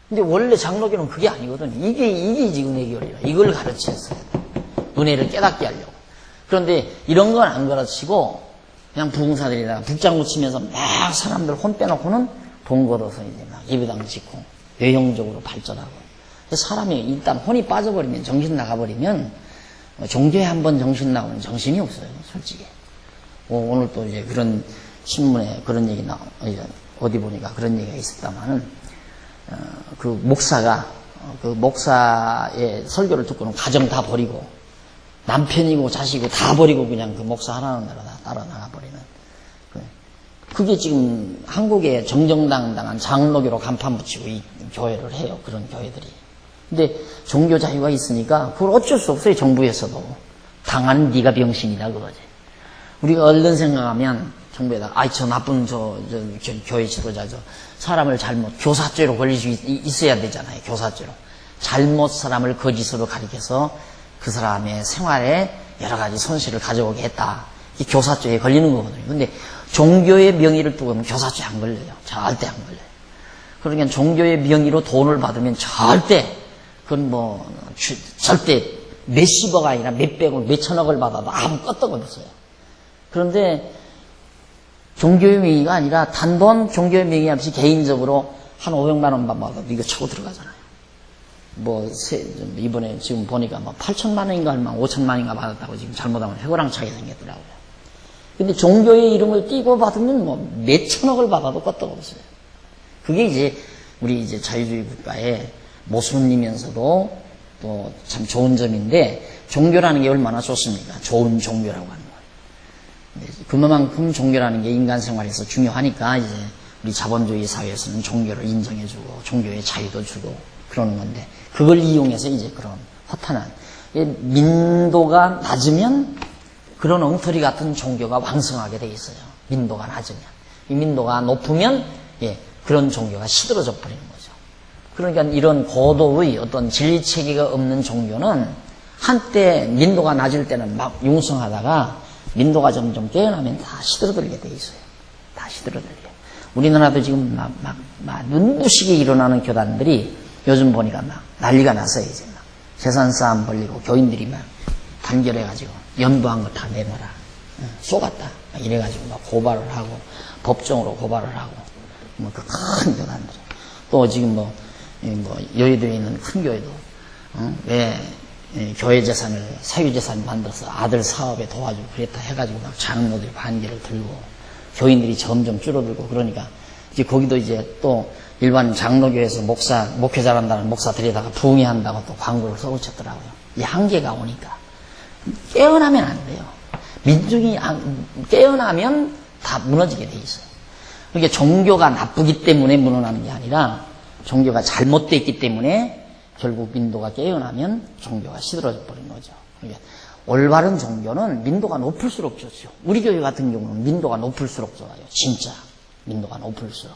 근데 원래 장로교는 그게 아니거든요. 이게 은혜 교리라. 이걸 가르쳤어야 돼. 은혜를 깨닫게 하려고. 그런데 이런 건 안 가르치고 그냥 부흥사들에다가 북장구 치면서 막 사람들 혼 빼놓고는 돈 걷어서 이제 막 예배당 짓고 외형적으로 발전하고. 사람이 일단 혼이 빠져버리면, 정신 나가버리면, 종교에 한번 정신 나오면 정신이 없어요, 솔직히. 오늘 또 이제 그런 신문에 그런 얘기 어디 보니까 그런 얘기가 있었다마는, 그 목사의 설교를 듣고는 가정 다 버리고, 남편이고 자식이고 다 버리고 그냥 그 목사 하나는 대로 다 따라 나가버리는. 그게 지금 한국의 정정당당한 장로교로 간판 붙이고 이 교회를 해요. 그런 교회들이. 근데 종교 자유가 있으니까 그걸 어쩔 수 없어요. 정부에서도. 당하는 네가 병신이다 그거지. 우리가 얼른 생각하면 정부에다 저 나쁜 교회 지도자 사람을 교사죄로 걸릴 수 있어야 되잖아요. 교사죄로. 잘못 사람을 거짓으로 가리켜서 그 사람의 생활에 여러 가지 손실을 가져오게 했다. 이 교사죄에 걸리는 거거든요. 근데 종교의 명의를 두고 하면 교사죄 안 걸려요. 절대 안 걸려요. 그러니까 종교의 명의로 돈을 받으면 그건 절대 몇십억 아니라 몇백억, 몇천억을 받아도 아무것도 없어요. 그런데 종교의 명의가 아니라 단돈 종교의 명의 없이 개인적으로 한 500만 원만 받아도 이거 차고 들어가잖아요. 이번에 지금 보니까 8천만 원인가 얼마, 5천만 원인가 받았다고 지금 잘못하면 해고랑차게 생겼더라고요. 근데 종교의 이름을 띄고 받으면 몇천억을 받아도 껐다고 없어요. 그게 이제 우리 이제 자유주의 국가의 모순이면서도 또 참 좋은 점인데, 종교라는 게 얼마나 좋습니까? 좋은 종교라고 하는 거예요. 그만큼 종교라는 게 인간 생활에서 중요하니까 이제 우리 자본주의 사회에서는 종교를 인정해주고 종교의 자유도 주고 그러는 건데, 그걸 이용해서 이제 그런 허탄한 민도가 낮으면 그런 엉터리 같은 종교가 왕성하게 돼 있어요. 민도가 낮으면. 이 민도가 높으면 그런 종교가 시들어져 버리는 거죠. 그러니까 이런 고도의 어떤 진리체계가 없는 종교는 한때 민도가 낮을 때는 막 융성하다가 민도가 점점 깨어나면 다 시들어들게 돼 있어요. 다 시들어들게. 우리나라도 지금 막 눈부시게 일어나는 교단들이 요즘 보니까 막 난리가 났어요. 이제 막 재산 싸움 벌리고 교인들이 막 단결해가지고 연부한 거 다 내놔라. 쏘갔다. 이래가지고 막 고발을 하고 법정으로 고발을 하고 뭐 그 큰 교단들. 또 지금 뭐 여의도에 있는 큰 교회도 왜 교회 재산을 사유재산 만들어서 아들 사업에 도와주고 그랬다 해가지고 막 장로들이 반기를 들고 교인들이 점점 줄어들고 그러니까 이제 거기도 이제 또 일반 장로교회에서 목회 잘한다는 목사들에다가 부흥회한다고 또 광고를 써붙였더라고요. 이 한계가 오니까 깨어나면 안 돼요. 민중이 깨어나면 다 무너지게 돼 있어요. 그러니까 종교가 나쁘기 때문에 무너나는 게 아니라 종교가 잘못되어 있기 때문에 결국 민도가 깨어나면 종교가 시들어져 버린 거죠. 그러니까 올바른 종교는 민도가 높을수록 좋죠. 우리 교회 같은 경우는 민도가 높을수록 좋아요. 진짜 민도가 높을수록.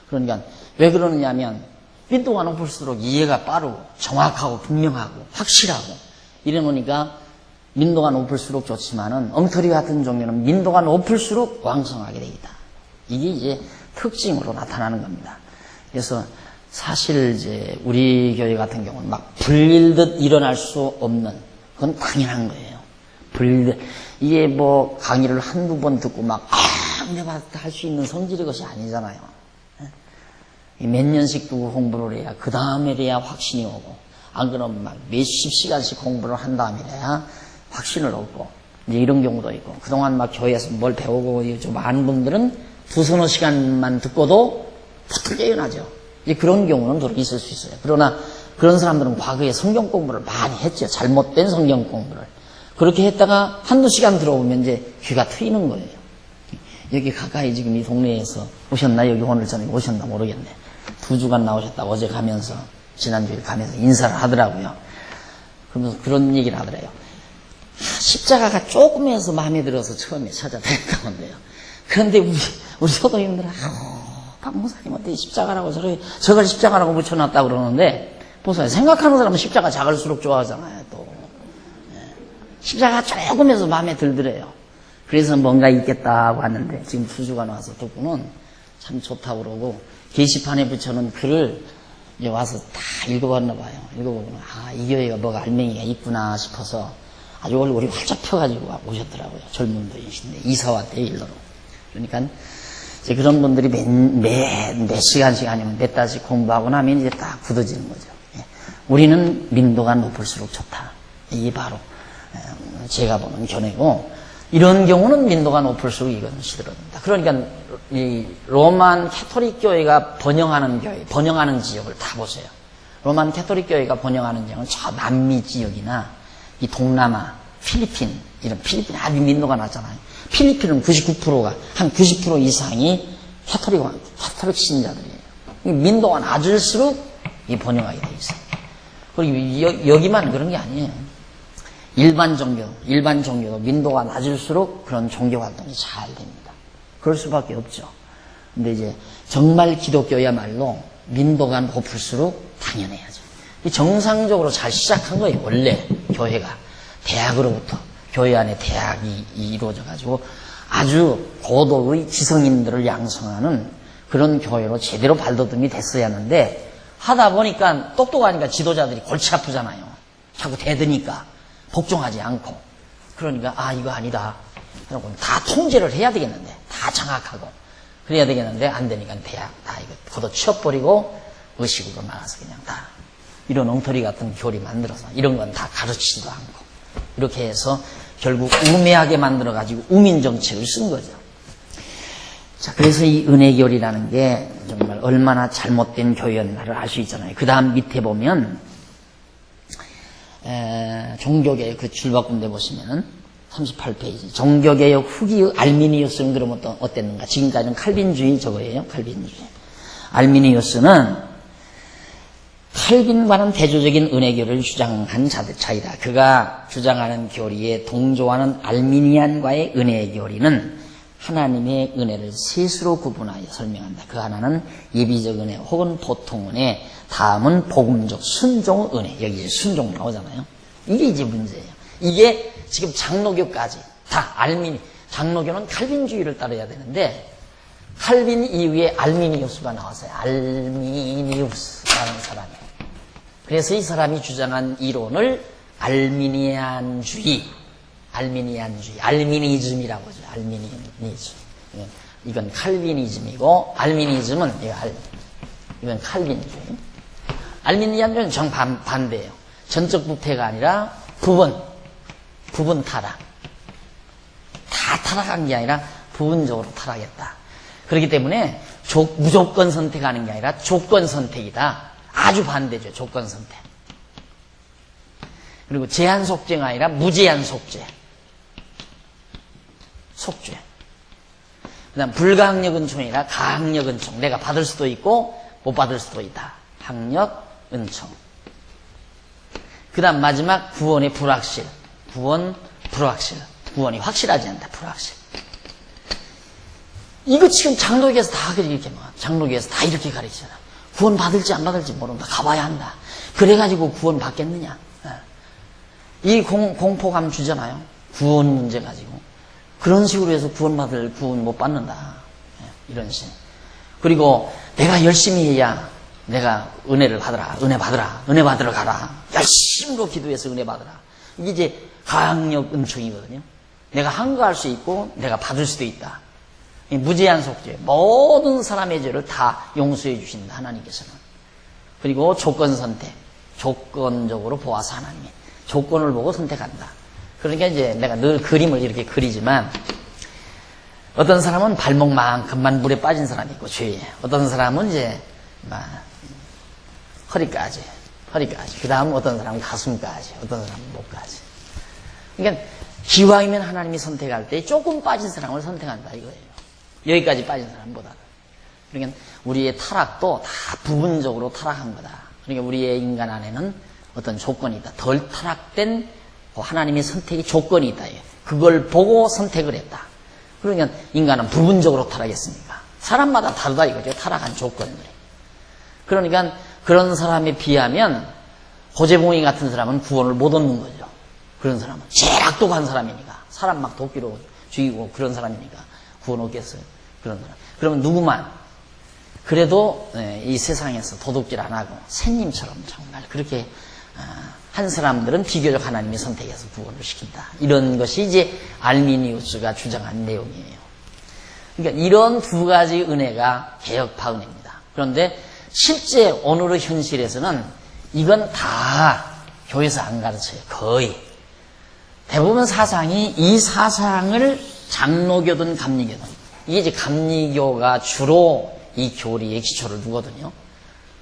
그러니까 왜 그러느냐면 민도가 높을수록 이해가 빠르고 정확하고 분명하고 확실하고 이래 놓으니까 민도가 높을수록 좋지만은 엉터리 같은 종교는 민도가 높을수록 왕성하게 돼 있다. 이게 이제 특징으로 나타나는 겁니다. 그래서 사실 이제 우리 교회 같은 경우는 막 불릴듯 일어날 수 없는 그건 당연한 거예요. 불릴듯 이게 뭐 강의를 한두 번 듣고 막 내가 할 수 있는 성질의 것이 아니잖아요. 몇 년씩 두고 공부를 해야 그 다음에 돼야 확신이 오고 안 그러면 막 몇십 시간씩 공부를 한 다음에 돼야 확신을 얻고 이제 이런 경우도 있고 그동안 막 교회에서 뭘 배우고 좀 아는 분들은 두서너 시간만 듣고도 푹 깨어나죠. 이제 그런 경우는 그렇게 있을 수 있어요. 그러나 그런 사람들은 과거에 성경 공부를 많이 했죠. 잘못된 성경 공부를. 그렇게 했다가 한두 시간 들어오면 이제 귀가 트이는 거예요. 여기 가까이 지금 이 동네에서 오셨나? 여기 오늘 저녁에 오셨나 모르겠네. 2주간 나오셨다고 어제 가면서 지난주에 가면서 인사를 하더라고요. 그러면서 그런 얘기를 하더래요. 십자가가 조금해서 마음에 들어서 처음에 찾아다녔다는데요. 그런데 우리 소도인들은 박 목사님 어때 십자가라고 저걸 십자가라고 붙여놨다 그러는데 보세요. 생각하는 사람은 십자가 작을수록 좋아하잖아요. 또 십자가 조금해서 마음에 들더래요. 그래서 뭔가 있겠다고 하는데 지금 2주간 와서 듣고는 참 좋다고 그러고 게시판에 붙여놓은 글을 이제 와서 다 읽어봤나 봐요. 읽어보고는 이 교회가 뭐가 알맹이가 있구나 싶어서 아주 얼굴이 활짝 펴가지고 오셨더라고요. 젊은 분이신데 이사 왔대요. 일로로. 그러니까 이제 그런 분들이 몇 시간씩 아니면 몇 달씩 공부하고 나면 이제 딱 굳어지는 거죠. 우리는 민도가 높을수록 좋다. 이게 바로 제가 보는 견해고 이런 경우는 민도가 높을수록 이건 시들어진다. 그러니까 이 로만 캐토릭 교회가 번영하는 교회, 번영하는 지역을 다 보세요. 로만 캐토릭 교회가 번영하는 지역은 저 남미 지역이나 이 동남아, 필리핀 이런 필리핀 아주 민도가 낮잖아요. 필리핀은 99%가 한 90% 이상이 캐토릭 신자들이에요. 민도가 낮을수록 이 번영하게 돼 있어요. 그리고 여기만 그런 게 아니에요. 일반 종교도 민도가 낮을수록 그런 종교 활동이 잘 됩니다. 그럴 수밖에 없죠. 근데 이제 정말 기독교야말로 민도가 높을수록 당연해야죠. 정상적으로 잘 시작한 거예요. 원래 교회가 대학으로부터 교회 안에 대학이 이루어져 가지고 아주 고도의 지성인들을 양성하는 그런 교회로 제대로 발돋움이 됐어야 하는데 하다 보니까 똑똑하니까 지도자들이 골치 아프잖아요. 자꾸 대드니까 복종하지 않고 그러니까 이거 아니다. 그러고 다 통제를 해야 되겠는데 다 장악하고 그래야 되겠는데 안 되니까 대학 다 이거 걷어치워버리고 의식으로 나가서 그냥 다 이런 엉터리 같은 교리 만들어서 이런 건 다 가르치지도 않고 이렇게 해서 결국 우매하게 만들어가지고 우민정책을 쓴 거죠. 자, 그래서 이 은혜교리라는 게 정말 얼마나 잘못된 교회였나를 알 수 있잖아요. 그 다음 밑에 보면 종교개혁 그 줄바꿈 데 보시면은 38페이지 종교개혁 후기의 알미니우스는 그러면 또 어땠는가? 지금까지는 칼빈주의 저거예요. 칼빈주의. 알미니우스는 칼빈과는 대조적인 은혜교리를 주장한 자이다. 그가 주장하는 교리에 동조하는 알미니안과의 은혜교리는 하나님의 은혜를 셋으로 구분하여 설명한다. 그 하나는 예비적 은혜 혹은 보통 은혜, 다음은 복음적 순종 은혜. 여기 순종 나오잖아요. 이게 이제 문제예요. 이게 지금 장로교까지 다 장로교는 칼빈주의를 따라야 되는데 칼빈 이후에 알미니우스가 나왔어요. 알미니우스라는 사람이에요. 그래서 이 사람이 주장한 이론을 알미니즘이라고 하죠. 알미니즘. 이건 칼빈이즘이고, 알미니즘은 이건 칼빈주의. 알미니즘은 정반대예요. 전적 부패가 아니라 부분 타락. 다 타락한 게 아니라 부분적으로 타락했다. 그렇기 때문에 무조건 선택하는 게 아니라 조건 선택이다. 아주 반대죠. 조건 선택. 그리고 제한 속죄가 아니라 무제한 속죄. 그 다음 불가항력 은총이 아니라 가항력 은총. 내가 받을 수도 있고 못 받을 수도 있다. 항력 은총. 그 다음 마지막 구원의 불확실. 구원이 확실하지 않다. 불확실. 이거 지금 장로교에서 다 장로교에서 다 이렇게 가르치잖아. 구원 받을지 안 받을지 모른다. 가봐야 한다. 그래가지고 구원 받겠느냐. 이 공포감 주잖아요. 구원 문제 가지고. 그런 식으로 해서 구원 못 받는다. 이런 식. 그리고 내가 열심히 해야 내가 은혜를 받으라. 은혜 받으러 가라. 열심히로 기도해서 은혜 받으라. 이게 이제 가항력 은총이거든요. 내가 한거할 수 있고 내가 받을 수도 있다. 무제한 속죄. 모든 사람의 죄를 다 용서해 주신다. 하나님께서는. 그리고 조건 선택. 조건적으로 보아서 하나님이 조건을 보고 선택한다. 그러니까 이제 내가 늘 그림을 이렇게 그리지만 어떤 사람은 발목만큼만 물에 빠진 사람이 있고 죄에. 어떤 사람은 이제 허리까지. 그 다음 어떤 사람은 가슴까지. 어떤 사람은 목까지. 그러니까 기왕이면 하나님이 선택할 때 조금 빠진 사람을 선택한다 이거예요. 여기까지 빠진 사람보다는. 그러니까 우리의 타락도 다 부분적으로 타락한 거다. 그러니까 우리의 인간 안에는 어떤 조건이 있다. 덜 타락된 하나님의 선택의 조건이 있다. 그걸 보고 선택을 했다. 그러니까 인간은 부분적으로 타락했으니까. 사람마다 다르다 이거죠. 타락한 조건들이. 그러니까 그런 사람에 비하면 고재봉이 같은 사람은 구원을 못 얻는 거죠. 그런 사람은 제일 악독한 사람이니까. 사람 막 도끼로 죽이고 그런 사람이니까 구원 얻겠어요. 그런 사람. 그러면 누구만 그래도 이 세상에서 도둑질 안 하고 새님처럼 정말 그렇게 한 사람들은 비교적 하나님이 선택해서 구원을 시킨다. 이런 것이 이제 알미니우스가 주장한 내용이에요. 그러니까 이런 두 가지 은혜가 개혁파 은혜입니다. 그런데 실제 오늘의 현실에서는 이건 다 교회에서 안 가르쳐요. 거의. 대부분 사상이 이 사상을 장로교든 감리교든 이게 이제 감리교가 주로 이 교리의 기초를 두거든요.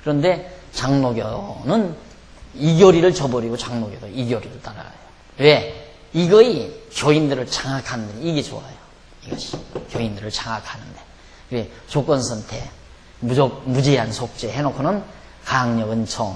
그런데 장로교는 이 교리를 저버리고 장로교도 이 교리를 따라가요. 왜? 이거이 교인들을 장악하는 데 이게 좋아요. 이것이 교인들을 장악하는데. 그래 조건 선택, 무제한 속죄 해놓고는 가항력 은총,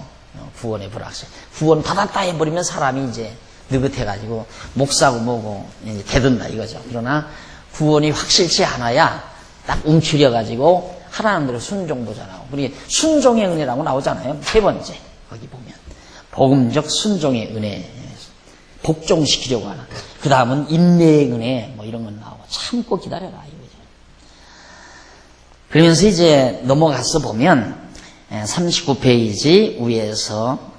구원의 불확실. 구원 받았다 해버리면 사람이 이제 느긋해가지고 목사고 뭐고 이제 대든다 이거죠. 그러나 구원이 확실치 않아야 딱 움츠려가지고 하라는 대로 순종보자라고. 우리 순종의 은혜라고 나오잖아요. 세 번째 거기 보면 복음적 순종의 은혜, 복종시키려고 하는. 그 다음은 인내의 은혜 뭐 이런 건 나오고 참고 기다려라 이거죠. 그러면서 이제 넘어가서 보면 39페이지 위에서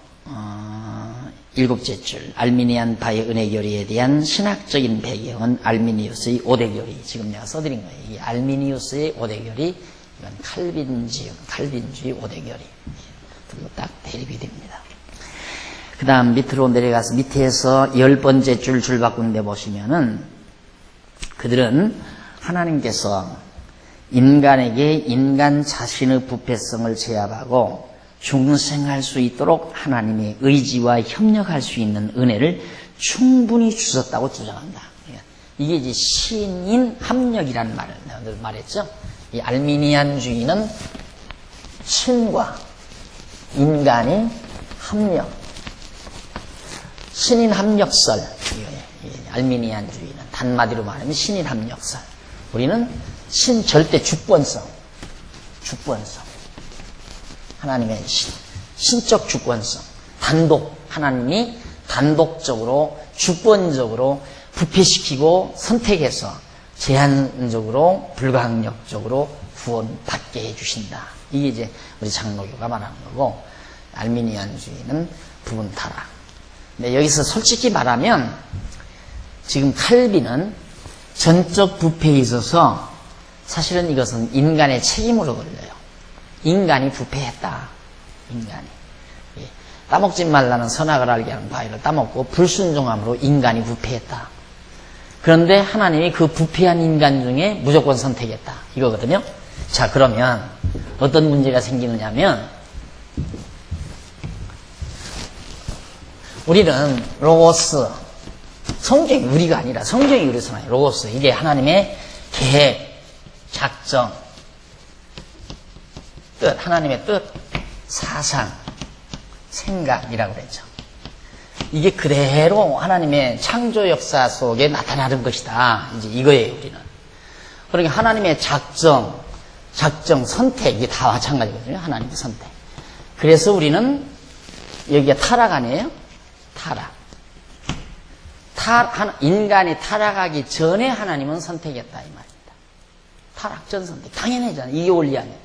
7째 줄 알미니안 바의 은혜 교리에 대한 신학적인 배경은 알미니우스의 5대 교리. 지금 내가 써드린 거예요. 이 알미니우스의 5대 교리, 이건 칼빈주의 5대 교리. 그리고 딱 대립이 됩니다. 그 다음 밑으로 내려가서 밑에서 10번째 줄 바꾼 데 보시면은 그들은 하나님께서 인간에게 인간 자신의 부패성을 제압하고 중생할 수 있도록 하나님의 의지와 협력할 수 있는 은혜를 충분히 주셨다고 주장한다. 이게 이제 신인 합력이라는 말을 늘 말했죠. 이 알미니안주의는 신과 인간의 합력, 신인 합력설. 알미니안주의는 단마디로 말하면 신인 합력설. 우리는 절대 주권성. 하나님의 신적 주권성. 하나님이 단독적으로, 주권적으로 부패시키고 선택해서 제한적으로, 불가항력적으로 구원받게 해주신다. 이게 이제 우리 장로교가 말하는 거고, 알미니안주의는 부분 타락. 근데 여기서 솔직히 말하면 지금 칼빈은 전적 부패에 있어서 사실은 이것은 인간의 책임으로 걸려요. 인간이 부패했다. 인간이. 따먹지 말라는 선악을 알게 하는 과일을 따먹고 불순종함으로 인간이 부패했다. 그런데 하나님이 그 부패한 인간 중에 무조건 선택했다. 이거거든요. 자, 그러면 어떤 문제가 생기느냐면 우리는 로고스, 성경이 우리가 아니라 성경이 우리 손안에 로고스, 이게 하나님의 계획, 작정, 뜻, 하나님의 뜻, 사상, 생각이라고 그랬죠. 이게 그대로 하나님의 창조 역사 속에 나타나는 것이다. 이제 이거예요, 우리는. 그러니까 하나님의 작정, 선택, 이게 다 마찬가지거든요. 하나님의 선택. 그래서 우리는 여기가 타락 아니에요? 인간이 타락하기 전에 하나님은 선택했다 이 말입니다. 타락 전 선택. 당연하잖아요. 이게 원리 아니에요.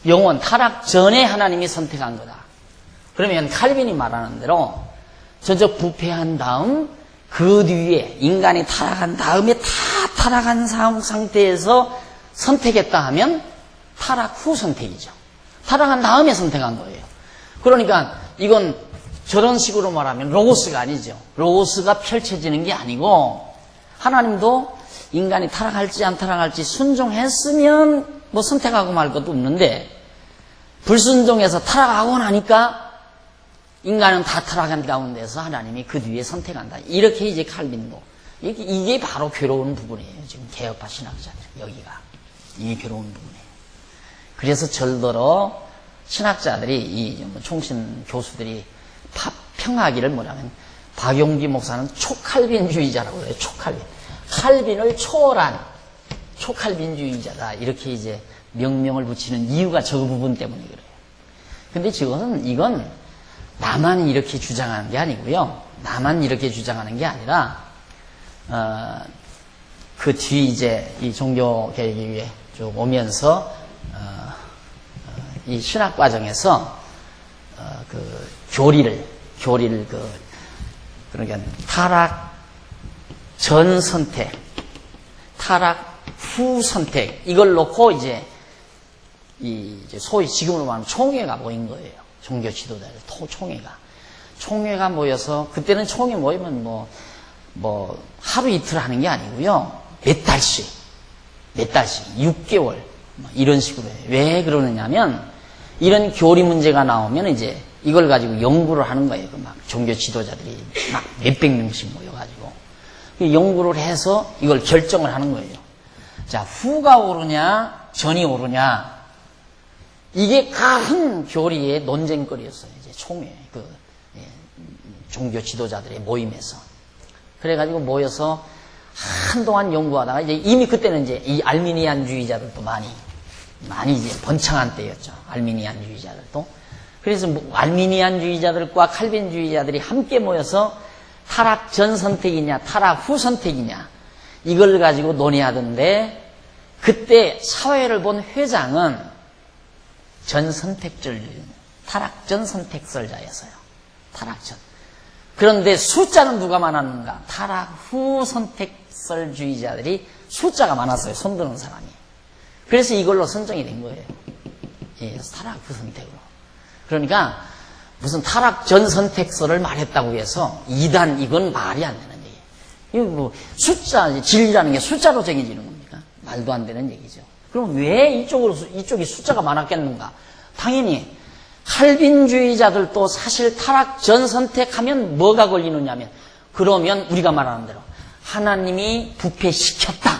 영원 타락 전에 하나님이 선택한 거다. 그러면 칼빈이 말하는 대로 전적 부패한 다음 그 뒤에 인간이 타락한 다음에 다 타락한 상태에서 선택했다 하면 타락 후 선택이죠. 타락한 다음에 선택한 거예요. 그러니까 이건 저런 식으로 말하면 로고스가 아니죠. 로고스가 펼쳐지는 게 아니고 하나님도 인간이 타락할지 안 타락할지 순종했으면 뭐 선택하고 말 것도 없는데 불순종해서 타락하고 나니까 인간은 다 타락한 가운데서 하나님이 그 뒤에 선택한다. 이렇게 이제 칼빈도 이게 바로 괴로운 부분이에요. 지금 개혁파 신학자들 여기가 이게 괴로운 부분이에요. 그래서 절더러 신학자들이 이 총신 교수들이 평하기를 뭐냐면 박용기 목사는 초칼빈주의자라고 그래요. 초칼빈. 칼빈을 초월한 초칼빈주의자다. 이렇게 이제 명명을 붙이는 이유가 저 부분 때문에 그래요. 근데 지금은 이건 나만 이렇게 주장하는 게 아니고요. 나만 이렇게 주장하는 게 아니라 그 뒤 이제 이 종교개혁이 쭉 오면서 이 신학 과정에서 그 교리를 그러니까 타락 전 선택, 타락 후 선택 이걸 놓고 이제 소위 지금으로 말하면 총회가 모인 거예요. 종교 지도자들 총회가 모여서 그때는 총회 모이면 뭐 하루 이틀 하는 게 아니고요. 몇 달씩 6개월 이런 식으로 해요. 왜 그러느냐면 이런 교리 문제가 나오면 이제 이걸 가지고 연구를 하는 거예요. 막 종교 지도자들이 막 몇백 명씩 모여가지고 연구를 해서 이걸 결정을 하는 거예요. 자, 후가 오르냐 전이 오르냐 이게 큰 교리의 논쟁거리였어요. 이제 총회 종교 지도자들의 모임에서 그래가지고 모여서 한동안 연구하다가 이제 이미 그때는 이제 이 알미니안주의자들도 많이 이제 번창한 때였죠. 알미니안주의자들도. 그래서 알미니안주의자들과 칼빈주의자들이 함께 모여서 타락 전 선택이냐, 타락 후 선택이냐, 이걸 가지고 논의하던데, 그때 사회를 본 회장은 타락 전 선택설자였어요. 타락 전. 그런데 숫자는 누가 많았는가? 타락 후 선택설주의자들이 숫자가 많았어요. 손드는 사람이. 그래서 이걸로 선정이 된 거예요. 예, 타락 후 선택으로. 그러니까 무슨 타락 전 선택설을 말했다고 해서 이건 말이 안 되는 얘기예요. 이거 뭐 진리라는 게 숫자로 정해지는 겁니까? 말도 안 되는 얘기죠. 그럼 왜 이쪽이 숫자가 많았겠는가? 당연히 칼빈주의자들도 사실 타락 전 선택하면 뭐가 걸리느냐면 그러면 우리가 말하는 대로 하나님이 부패시켰다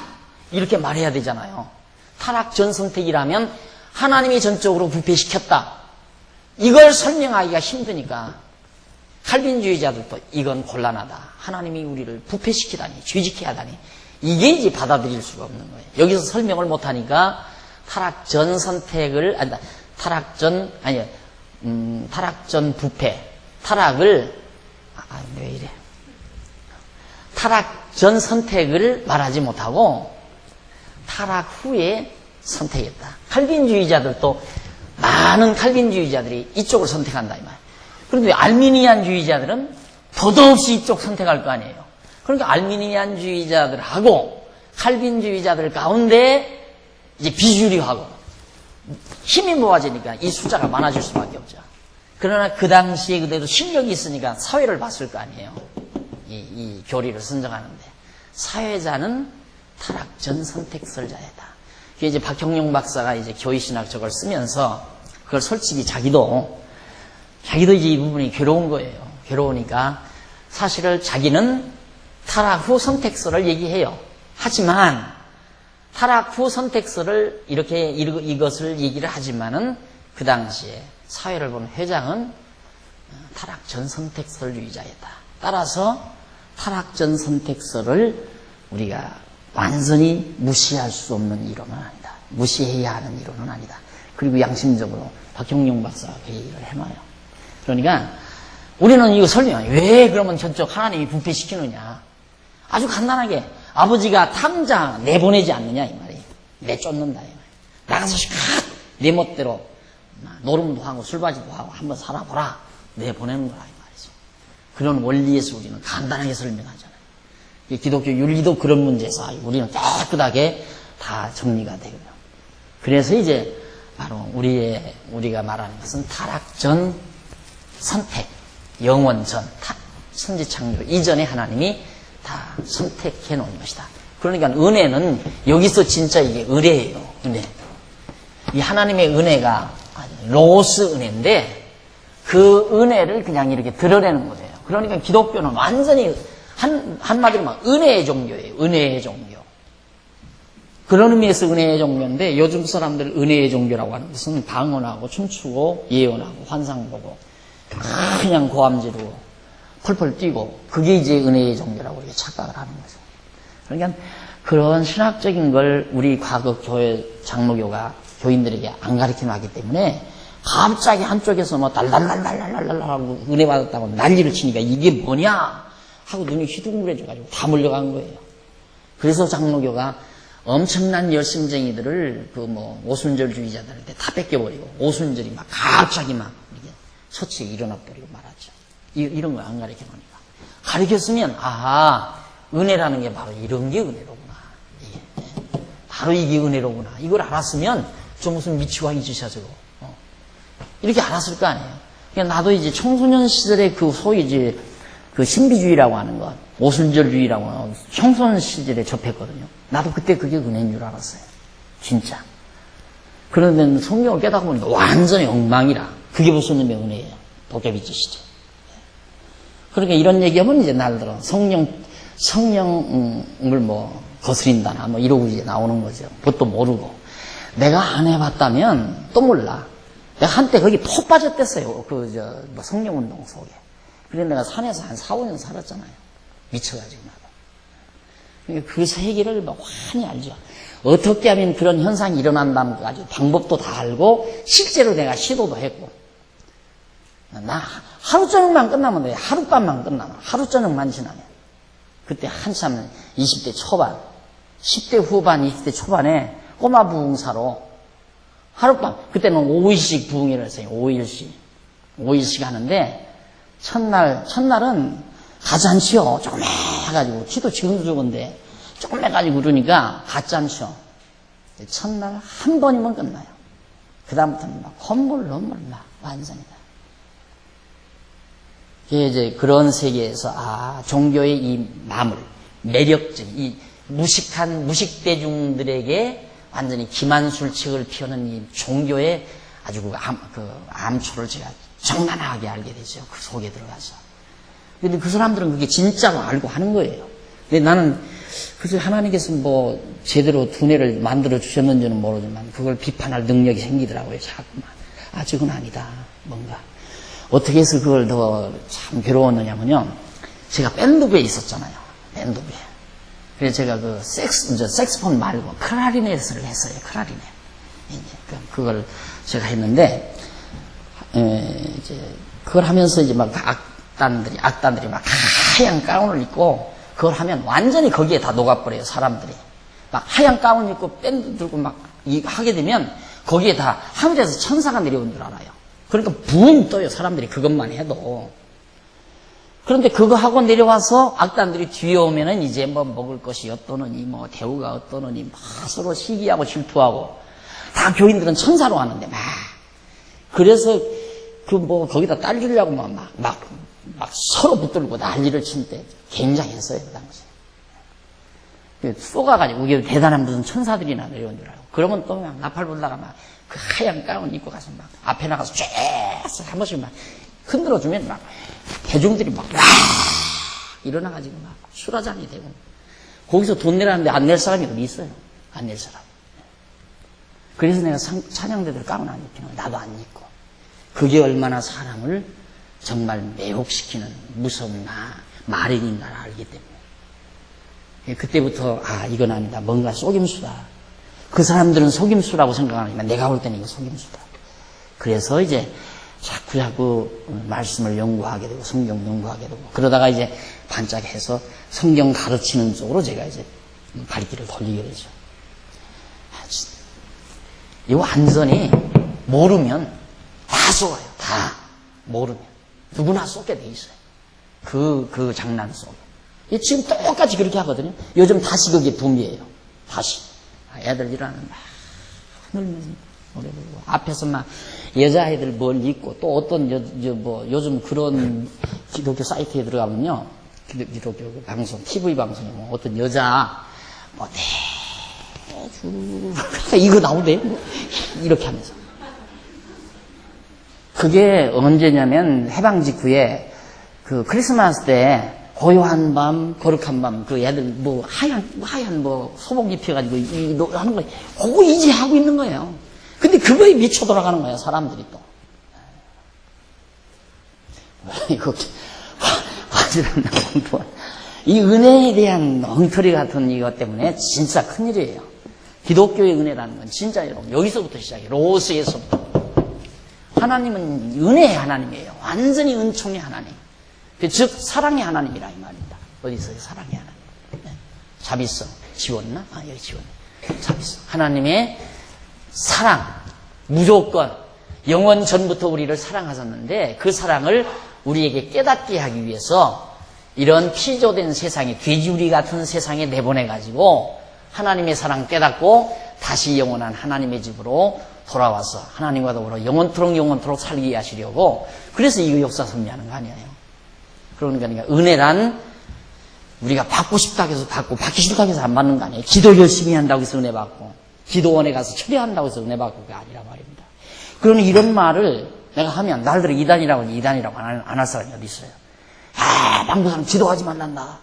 이렇게 말해야 되잖아요. 타락 전 선택이라면 하나님이 전적으로 부패시켰다. 이걸 설명하기가 힘드니까 칼빈주의자들도 이건 곤란하다. 하나님이 우리를 부패시키다니, 죄짓게 하다니 이게 이제 받아들일 수가 없는 거예요. 여기서 설명을 못하니까 타락 전 선택을, 타락 전 부패, 타락을, 왜 이래. 타락 전 선택을 말하지 못하고 타락 후에 선택했다. 칼빈주의자들도 많은 칼빈주의자들이 이쪽을 선택한다 이 말. 그런데 알미니안주의자들은 더더없이 이쪽 선택할 거 아니에요. 그러니까 알미니안주의자들하고 칼빈주의자들 가운데 이제 비주류하고 힘이 모아지니까 이 숫자가 많아질 수밖에 없죠. 그러나 그 당시에 그래도 실력이 있으니까 사회를 봤을 거 아니에요. 이 교리를 선정하는데 사회자는 타락 전 선택설자였다. 그게 이제 박형룡 박사가 이제 교의신학 저걸 쓰면서 그걸 솔직히 자기도 이제 이 부분이 괴로운 거예요. 괴로우니까 사실은 자기는 타락 후 선택설을 얘기해요. 하지만 타락 후 선택설을 이렇게 이것을 얘기를 하지만은 그 당시에 사회를 본 회장은 타락 전 선택설주의자였다. 따라서 타락 전 선택설을 우리가 완전히 무시할 수 없는 이론은 아니다. 무시해야 하는 이론은 아니다. 그리고 양심적으로 박형룡 박사가 그 얘기를 해놔요. 그러니까 우리는 이거 설명해. 왜 그러면 저쪽 하나님이 부패시키느냐. 아주 간단하게 아버지가 탕자 내보내지 않느냐 이 말이에요. 내쫓는다 이 말이에요. 나가서 내 멋대로 노름도 하고 술바지도 하고 한번 살아보라. 내보내는 거라 이 말이죠. 그런 원리에서 우리는 간단하게 설명하잖아요. 기독교 윤리도 그런 문제에서 우리는 깨끗하게 다 정리가 되고요. 그래서 이제 바로 우리가 말하는 것은 타락 전 선택, 영원 전, 선지창조 이전에 하나님이 다 선택해 놓은 것이다. 그러니까 은혜는 여기서 진짜 이게 은혜예요. 은혜. 이 하나님의 은혜가 로스 은혜인데 그 은혜를 그냥 이렇게 드러내는 거예요. 그러니까 기독교는 완전히 한마디로 막 은혜의 종교예요. 은혜의 종교. 그런 의미에서 은혜의 종교인데 요즘 사람들 은혜의 종교라고 하는 것은 방언하고 춤추고 예언하고 환상 보고 그냥 고함 지르고 펄펄 뛰고 그게 이제 은혜의 종교라고 이렇게 착각을 하는 거죠. 그러니까 그런 신학적인 걸 우리 과거 교회 장로교가 교인들에게 안 가르쳐 놨기 때문에 갑자기 한쪽에서 뭐 달랄랄랄랄랄 하고 은혜 받았다고 난리를 치니까 이게 뭐냐 하고 눈이 휘둥그레져가지고 다 몰려간 거예요. 그래서 장로교가 엄청난 열심쟁이들을 그 뭐 오순절주의자들한테 다 뺏겨버리고 오순절이 막 갑자기 막 이렇게 처치에 일어나 버리고 말았죠. 이런 거 안 가르쳐 놓으니까. 가르쳤으면 아하 은혜라는 게 바로 이런 게 은혜로구나. 바로 이게 은혜로구나. 이걸 알았으면 저 무슨 미치광이 짓이야 저거. 이렇게 알았을 거 아니에요. 그러니까 나도 이제 청소년 시절에 그 소위 이제 그 신비주의라고 하는 것, 오순절주의라고 하는 것, 청소년 시절에 접했거든요. 나도 그때 그게 은혜인 줄 알았어요. 진짜. 그런데 성경을 깨닫고 보니까 완전히 엉망이라. 그게 무슨 의미의 은혜예요. 도깨비 짓이죠. 그러니까 이런 얘기하면 이제 날들어 성령을 뭐 거스린다나 뭐 이러고 이제 나오는 거죠. 그것도 모르고. 내가 안 해봤다면 또 몰라. 내가 한때 거기 푹 빠졌댔어요. 뭐 성령운동 속에. 그래서 내가 산에서 한 4, 5년 살았잖아요. 미쳐가지고 나도. 그러니까 그 세계를 막 환히 알죠. 어떻게 하면 그런 현상이 일어난다는 거 가지고 방법도 다 알고 실제로 내가 시도도 했고. 나 하루 저녁만 끝나면 돼. 하룻밤만 끝나면. 하루 저녁만 지나면. 그때 한참 20대 초반, 10대 후반, 20대 초반에 꼬마 부흥사로 하룻밤, 그때는 5일씩 부흥회를 했어요. 5일씩 하는데 첫날은 가지 않지요. 조금 해가지고 키도 지금도 적은데 조금 해가지고 그러니까 가지 않죠. 첫날 한 번이면 끝나요. 그 다음부터는 막 헛물 막 완전이다. 이제 그런 세계에서 종교의 이 마물, 매력적인 이 무식 대중들에게 완전히 기만술칙을 피우는 이 종교의 아주 그 암초를 제가 적나라하게 알게 되죠. 그 속에 들어가서. 근데 그 사람들은 그게 진짜로 알고 하는 거예요. 근데 나는 그래서 하나님께서 뭐 제대로 두뇌를 만들어 주셨는지는 모르지만 그걸 비판할 능력이 생기더라고요. 자꾸만. 저건 아니다. 뭔가. 어떻게 해서 그걸 더 참 괴로웠느냐면요. 제가 밴드부에 있었잖아요. 밴드부에. 그래서 제가 그 색스폰 말고 클라리넷을 했어요. 클라리넷. 그걸 제가 했는데, 이제, 그걸 하면서 이제 막 악단들이 막 하얀 가운을 입고, 그걸 하면 완전히 거기에 다 녹아버려요, 사람들이. 막 하얀 가운 입고 밴드 들고 막 하게 되면, 거기에 다 하늘에서 천사가 내려온 줄 알아요. 그러니까 붕 떠요, 사람들이 그것만 해도. 그런데 그거 하고 내려와서 악단들이 뒤에 오면은 이제 뭐 먹을 것이 어떠느니, 뭐 대우가 어떠느니, 막 서로 시기하고 질투하고, 다 교인들은 천사로 왔는데, 막. 그래서 그 뭐 거기다 딸리려고 막 서로 붙들고 난리를 칠 때 굉장했어요, 그 당시에. 쏘가가지고, 이게 대단한 무슨 천사들이나 내려온 줄 알고. 그러면 또 막 나팔 불다가 막 그 하얀 가운 입고 가서 막 앞에 나가서 쫙 한 번씩 막 흔들어주면 막 대중들이 막 일어나가지고 막 수라장이 되고. 거기서 돈 내라는데 안 낼 사람이 어디 있어요? 안 낼 사람. 그래서 내가 찬양대들 가운 안 입히는 거 나도 안 입고. 그게 얼마나 사람을 정말 매혹시키는 무서운 말인가를 알기 때문에. 그때부터 이건 아니다. 뭔가 속임수다. 그 사람들은 속임수라고 생각하니까 내가 볼 때는 이거 속임수다. 그래서 이제 자꾸 말씀을 연구하게 되고 성경 연구하게 되고 그러다가 이제 반짝해서 성경 가르치는 쪽으로 제가 이제 발길을 돌리게 되죠. 이 완전히 모르면 다 속아요. 다 모르면 누구나 속게 돼 있어요. 그 장난 속에. 지금 똑같이 그렇게 하거든요. 요즘 다시 그게 붐이에요. 다시. 애들 일어나면 막 흔들면서 노래 부르고 앞에서 막 여자애들 뭘 입고 또 어떤 요즘 그런 기독교 사이트에 들어가면요. 기독교 방송, TV 방송에 뭐 어떤 여자 뭐 대주 이거 나오대 이렇게 하면서 그게 언제냐면 해방 직후에 그 크리스마스 때 고요한 밤, 거룩한 밤, 그 애들 뭐 하얀 뭐 소복 입혀가지고 하는 거, 그거 이제 하고 있는 거예요. 근데 그거에 미쳐 돌아가는 거예요, 사람들이 또. 이거 화질한 공부한 이 은혜에 대한 엉터리 같은 이것 때문에 진짜 큰일이에요. 기독교의 은혜라는 건 진짜 여러분 여기서부터 시작해요. 로스에서부터. 하나님은 은혜의 하나님이에요. 완전히 은총의 하나님. 즉 사랑의 하나님이라 이 말입니다. 어디 있어요? 사랑의 하나님. 네. 자비성 지웠나? 여기 지웠네. 자비성. 하나님의 사랑, 무조건 영원 전부터 우리를 사랑하셨는데 그 사랑을 우리에게 깨닫게 하기 위해서 이런 피조된 세상에 돼지우리 같은 세상에 내보내가지고 하나님의 사랑 깨닫고 다시 영원한 하나님의 집으로 돌아와서 하나님과 더불어 영원토록 살게 하시려고 그래서 이 역사 섭리하는 거 아니에요. 그러니까 은혜란 우리가 받고 싶다고 해서 받고 받기 싫다고 해서 안 받는 거 아니에요. 기도 열심히 한다고 해서 은혜 받고 기도원에 가서 철회한다고 해서 은혜 받고 그게 아니라 말입니다. 그러니 이런 말을 내가 하면 날들이 이단이라고 안 할 사람이 어디 있어요. 방구사람 기도하지 말란다.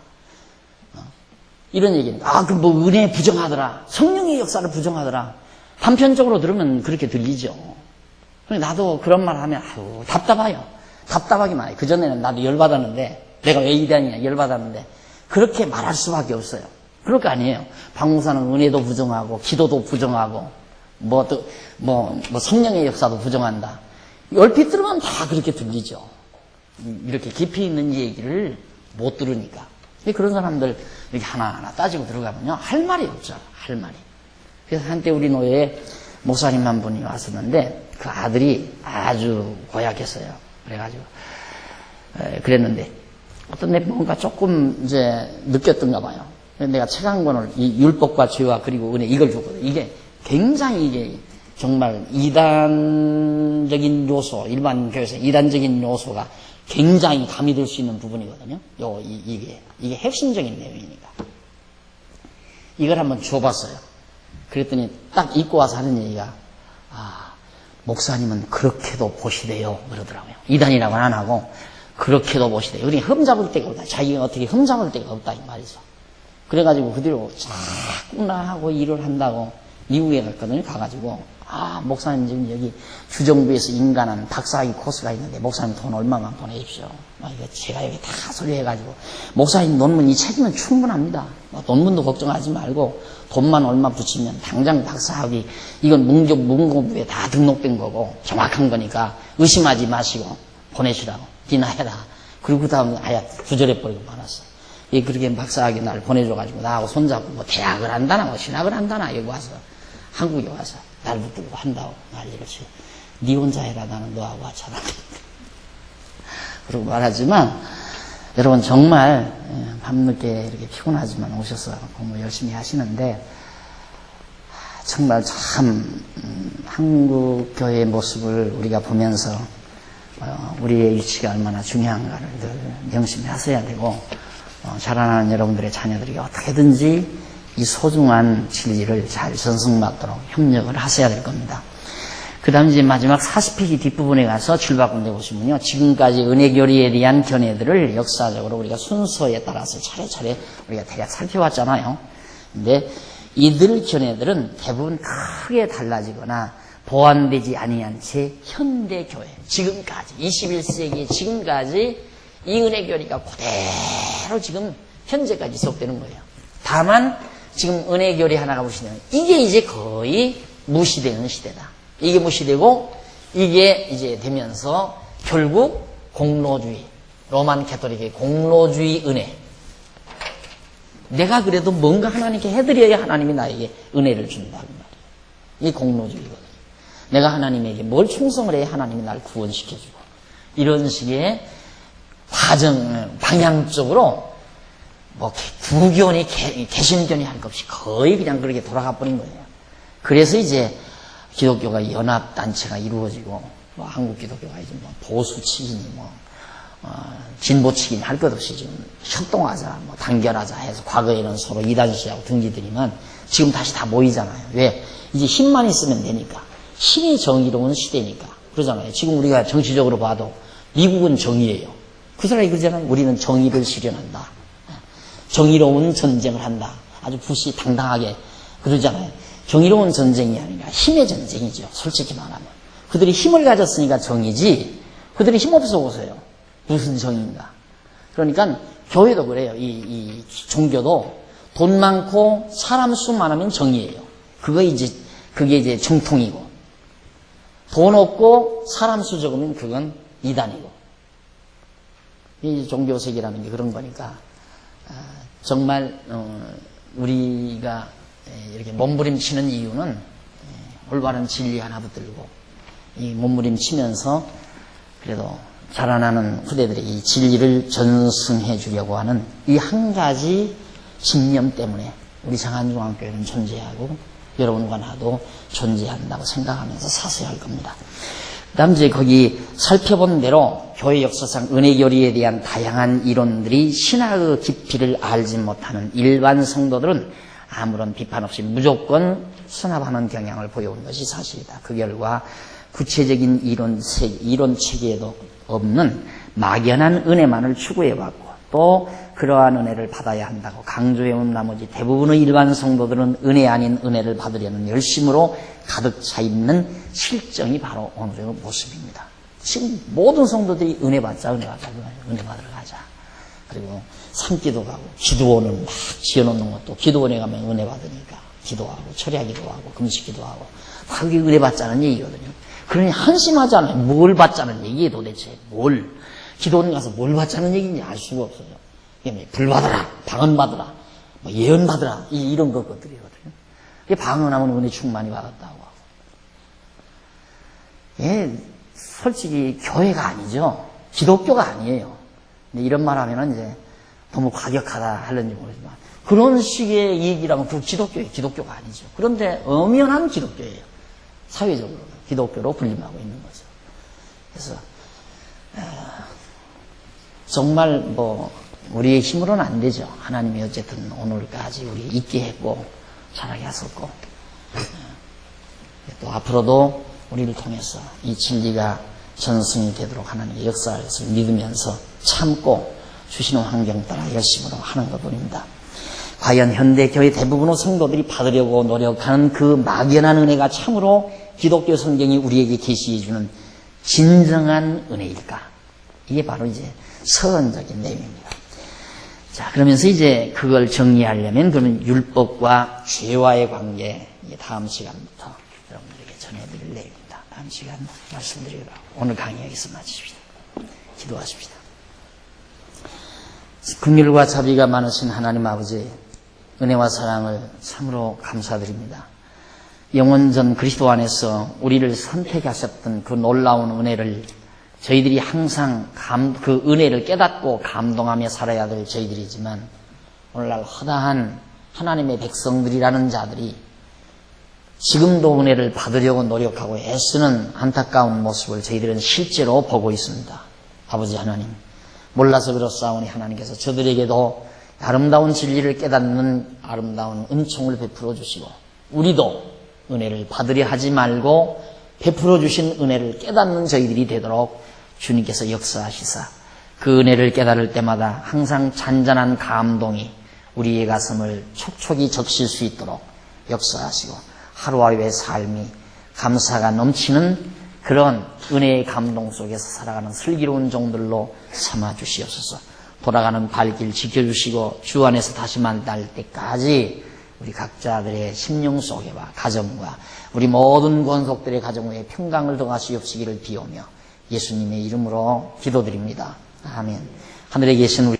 이런 얘기는 그럼 뭐 은혜 부정하더라. 성령의 역사를 부정하더라. 단편적으로 들으면 그렇게 들리죠. 나도 그런 말 하면 답답해요. 답답하기만 해요. 그전에는 나도 열받았는데 내가 왜 이단이냐 열받았는데 그렇게 말할 수밖에 없어요. 그럴 거 아니에요. 박무사는 은혜도 부정하고 기도도 부정하고 뭐 성령의 역사도 부정한다. 얼핏 들으면 다 그렇게 들리죠. 이렇게 깊이 있는 얘기를 못 들으니까. 그런 사람들 이렇게 하나하나 따지고 들어가면요 할 말이 없죠. 할 말이. 그래서 한때 우리 노예에 목사님 한 분이 왔었는데 그 아들이 아주 고약했어요. 그래가지고 그랬는데 어떤 내 뭔가 조금 이제 느꼈던가 봐요. 내가 책 한 권을 이 율법과 죄와 그리고 은혜 이걸 줬거든요. 이게 굉장히 이게 정말 이단적인 요소, 일반 교회에서 이단적인 요소가 굉장히 감이 될 수 있는 부분이거든요. 이게 핵심적인 내용이니까. 이걸 한번 줘봤어요. 그랬더니 딱 읽고 와서 하는 얘기가 목사님은 그렇게도 보시대요 그러더라고요. 이단이라고는 안 하고 그렇게도 보시대요. 우리 흠잡을 데가 없다. 자기가 어떻게 흠잡을 데가 없다 이 말이죠. 그래가지고 그 뒤로 자꾸나 하고 일을 한다고 미국에 갔거든요. 가가지고 목사님 지금 여기 주정부에서 인간한 박사학위 코스가 있는데 목사님 돈 얼마만 보내십시오. 이거 제가 여기 다 소리해가지고 목사님 논문 이 책이면 충분합니다. 논문도 걱정하지 말고 돈만 얼마 붙이면 당장 박사학위 이건 문고부에 다 등록된 거고 정확한 거니까 의심하지 마시고 보내시라고 비나해라. 그리고 그 다음에 두절해버리고 말았어. 그렇게 박사학위 날 보내줘가지고 나하고 손잡고 뭐 대학을 한다나 뭐 신학을 한다나 여기 와서 한국에 와서 날 붙들고 한다고 난리를 치. 네 혼자 해라 나는 너하고 하잖아. 그러고 말하지만 여러분 정말 밤늦게 이렇게 피곤하지만 오셔서 공부 열심히 하시는데 정말 참 한국 교회의 모습을 우리가 보면서 우리의 위치가 얼마나 중요한가를 늘 명심히 하셔야 되고 자라나는 여러분들의 자녀들이 어떻게든지 이 소중한 진리를 잘 전승맞도록 협력을 하셔야 될 겁니다. 그 다음 이제 마지막 40페이지 뒷부분에 가서 줄바꿈해 보시면요. 지금까지 은혜교리에 대한 견해들을 역사적으로 우리가 순서에 따라서 차례차례 우리가 대략 살펴왔잖아요. 근데 이들 견해들은 대부분 크게 달라지거나 보완되지 아니한 채 현대교회, 지금까지, 21세기 지금까지 이 은혜교리가 그대로 지금 현재까지 지속되는 거예요. 다만 지금 은혜교리 하나가 보시면 이게 이제 거의 무시되는 시대다. 이게 무시되고 이게 이제 되면서 결국 공로주의, 로만 캐토릭의 공로주의 은혜. 내가 그래도 뭔가 하나님께 해드려야 하나님이 나에게 은혜를 준다는 말이에요. 이 공로주의거든요. 내가 하나님에게 뭘 충성을 해야 하나님이 날 구원시켜주고 이런 식의 방향적으로 뭐 구견이 개신견이 할 것 없이 거의 그냥 그렇게 돌아가 버린 거예요. 그래서 이제 기독교가 연합단체가 이루어지고 뭐 한국 기독교가 이제 뭐 보수치기니 뭐 진보치기니 할 것 없이 지금 협동하자 뭐 단결하자 해서 과거에는 서로 이단시하고 등지들이면 지금 다시 다 모이잖아요. 왜? 이제 힘만 있으면 되니까. 힘이 정의로운 시대니까 그러잖아요. 지금 우리가 정치적으로 봐도 미국은 정의예요. 그 사람이 그러잖아요. 우리는 정의를 실현한다. 정의로운 전쟁을 한다. 아주 부시 당당하게 그러잖아요. 정의로운 전쟁이 아니라 힘의 전쟁이죠. 솔직히 말하면. 그들이 힘을 가졌으니까 정의지 그들이 힘 없어 보세요. 무슨 정의인가. 그러니까 교회도 그래요. 이 종교도 돈 많고 사람 수 많으면 정의예요. 그게 이제 정통이고 돈 없고 사람 수 적으면 그건 이단이고 이 종교색이라는 게 그런 거니까 정말 우리가 이렇게 몸부림치는 이유는 올바른 진리 하나 붙들고 이 몸부림치면서 그래도 자라나는 후대들이 이 진리를 전승해 주려고 하는 이 한 가지 신념 때문에 우리 장안중앙교회는 존재하고 여러분과 나도 존재한다고 생각하면서 사셔야 할 겁니다. 그 다음 이제 거기 살펴본 대로 교회 역사상 은혜교리에 대한 다양한 이론들이 신학의 깊이를 알지 못하는 일반 성도들은 아무런 비판 없이 무조건 수납하는 경향을 보여온 것이 사실이다. 그 결과 구체적인 이론 체계에도 없는 막연한 은혜만을 추구해왔고 또 그러한 은혜를 받아야 한다고 강조해온 나머지 대부분의 일반 성도들은 은혜 아닌 은혜를 받으려는 열심으로 가득 차 있는 실정이 바로 오늘의 모습입니다. 지금 모든 성도들이 은혜 받자 은혜 받으러 가자. 그리고 산기도 가고 기도원을 막 지어놓는 것도 기도원에 가면 은혜 받으니까 기도하고 철야기도 하고 금식기도 하고 다 그게 은혜 받자는 얘기거든요. 그러니 한심하잖아요. 뭘 받자는 얘기예요 도대체. 뭘. 기도원 가서 뭘 받자는 얘기인지 알 수가 없어요. 불 받아라, 방언 받아라, 뭐 예언 받아라 이런 것들이거든요. 방언하면 은혜 충만히 받았다고 하고. 솔직히 교회가 아니죠. 기독교가 아니에요. 근데 이런 말 하면은 이제 너무 과격하다 하는지 모르지만 그런 식의 얘기라면 그 기독교가 아니죠. 그런데 엄연한 기독교예요. 사회적으로 기독교로 군림하고 있는 거죠. 그래서 정말 뭐 우리의 힘으로는 안 되죠. 하나님이 어쨌든 오늘까지 우리 있게 했고 자라게 하셨고 또 앞으로도 우리를 통해서 이 진리가 전승이 되도록 하나님의 역사를 믿으면서 참고 주시는 환경 따라 열심으로 하는 것뿐입니다. 과연 현대교회 대부분의 성도들이 받으려고 노력하는 그 막연한 은혜가 참으로 기독교 성경이 우리에게 계시해 주는 진정한 은혜일까? 이게 바로 이제 서론적인 내용입니다. 자, 그러면서 이제 그걸 정리하려면 그러면 율법과 죄와의 관계, 다음 시간부터 여러분들에게 전해드릴 내용입니다. 다음 시간 말씀드리고 오늘 강의 여기서 마칩시다. 기도하십시다. 긍휼과 자비가 많으신 하나님 아버지, 은혜와 사랑을 참으로 감사드립니다. 영원전 그리스도 안에서 우리를 선택하셨던 그 놀라운 은혜를 저희들이 항상 그 은혜를 깨닫고 감동하며 살아야 될 저희들이지만 오늘날 허다한 하나님의 백성들이라는 자들이 지금도 은혜를 받으려고 노력하고 애쓰는 안타까운 모습을 저희들은 실제로 보고 있습니다. 아버지 하나님, 몰라서 그렇사오니 하나님께서 저들에게도 아름다운 진리를 깨닫는 아름다운 은총을 베풀어 주시고 우리도 은혜를 받으려 하지 말고 베풀어 주신 은혜를 깨닫는 저희들이 되도록 주님께서 역사하시사 그 은혜를 깨달을 때마다 항상 잔잔한 감동이 우리의 가슴을 촉촉이 적실 수 있도록 역사하시고 하루하루의 삶이 감사가 넘치는 그런 은혜의 감동 속에서 살아가는 슬기로운 종들로 삼아 주시옵소서. 돌아가는 발길 지켜주시고 주 안에서 다시 만날 때까지 우리 각자들의 심령 속에와 가정과 우리 모든 권속들의 가정 위에 평강을 더하시옵시기를 비오며 예수님의 이름으로 기도드립니다. 아멘. 하늘에 계신 우리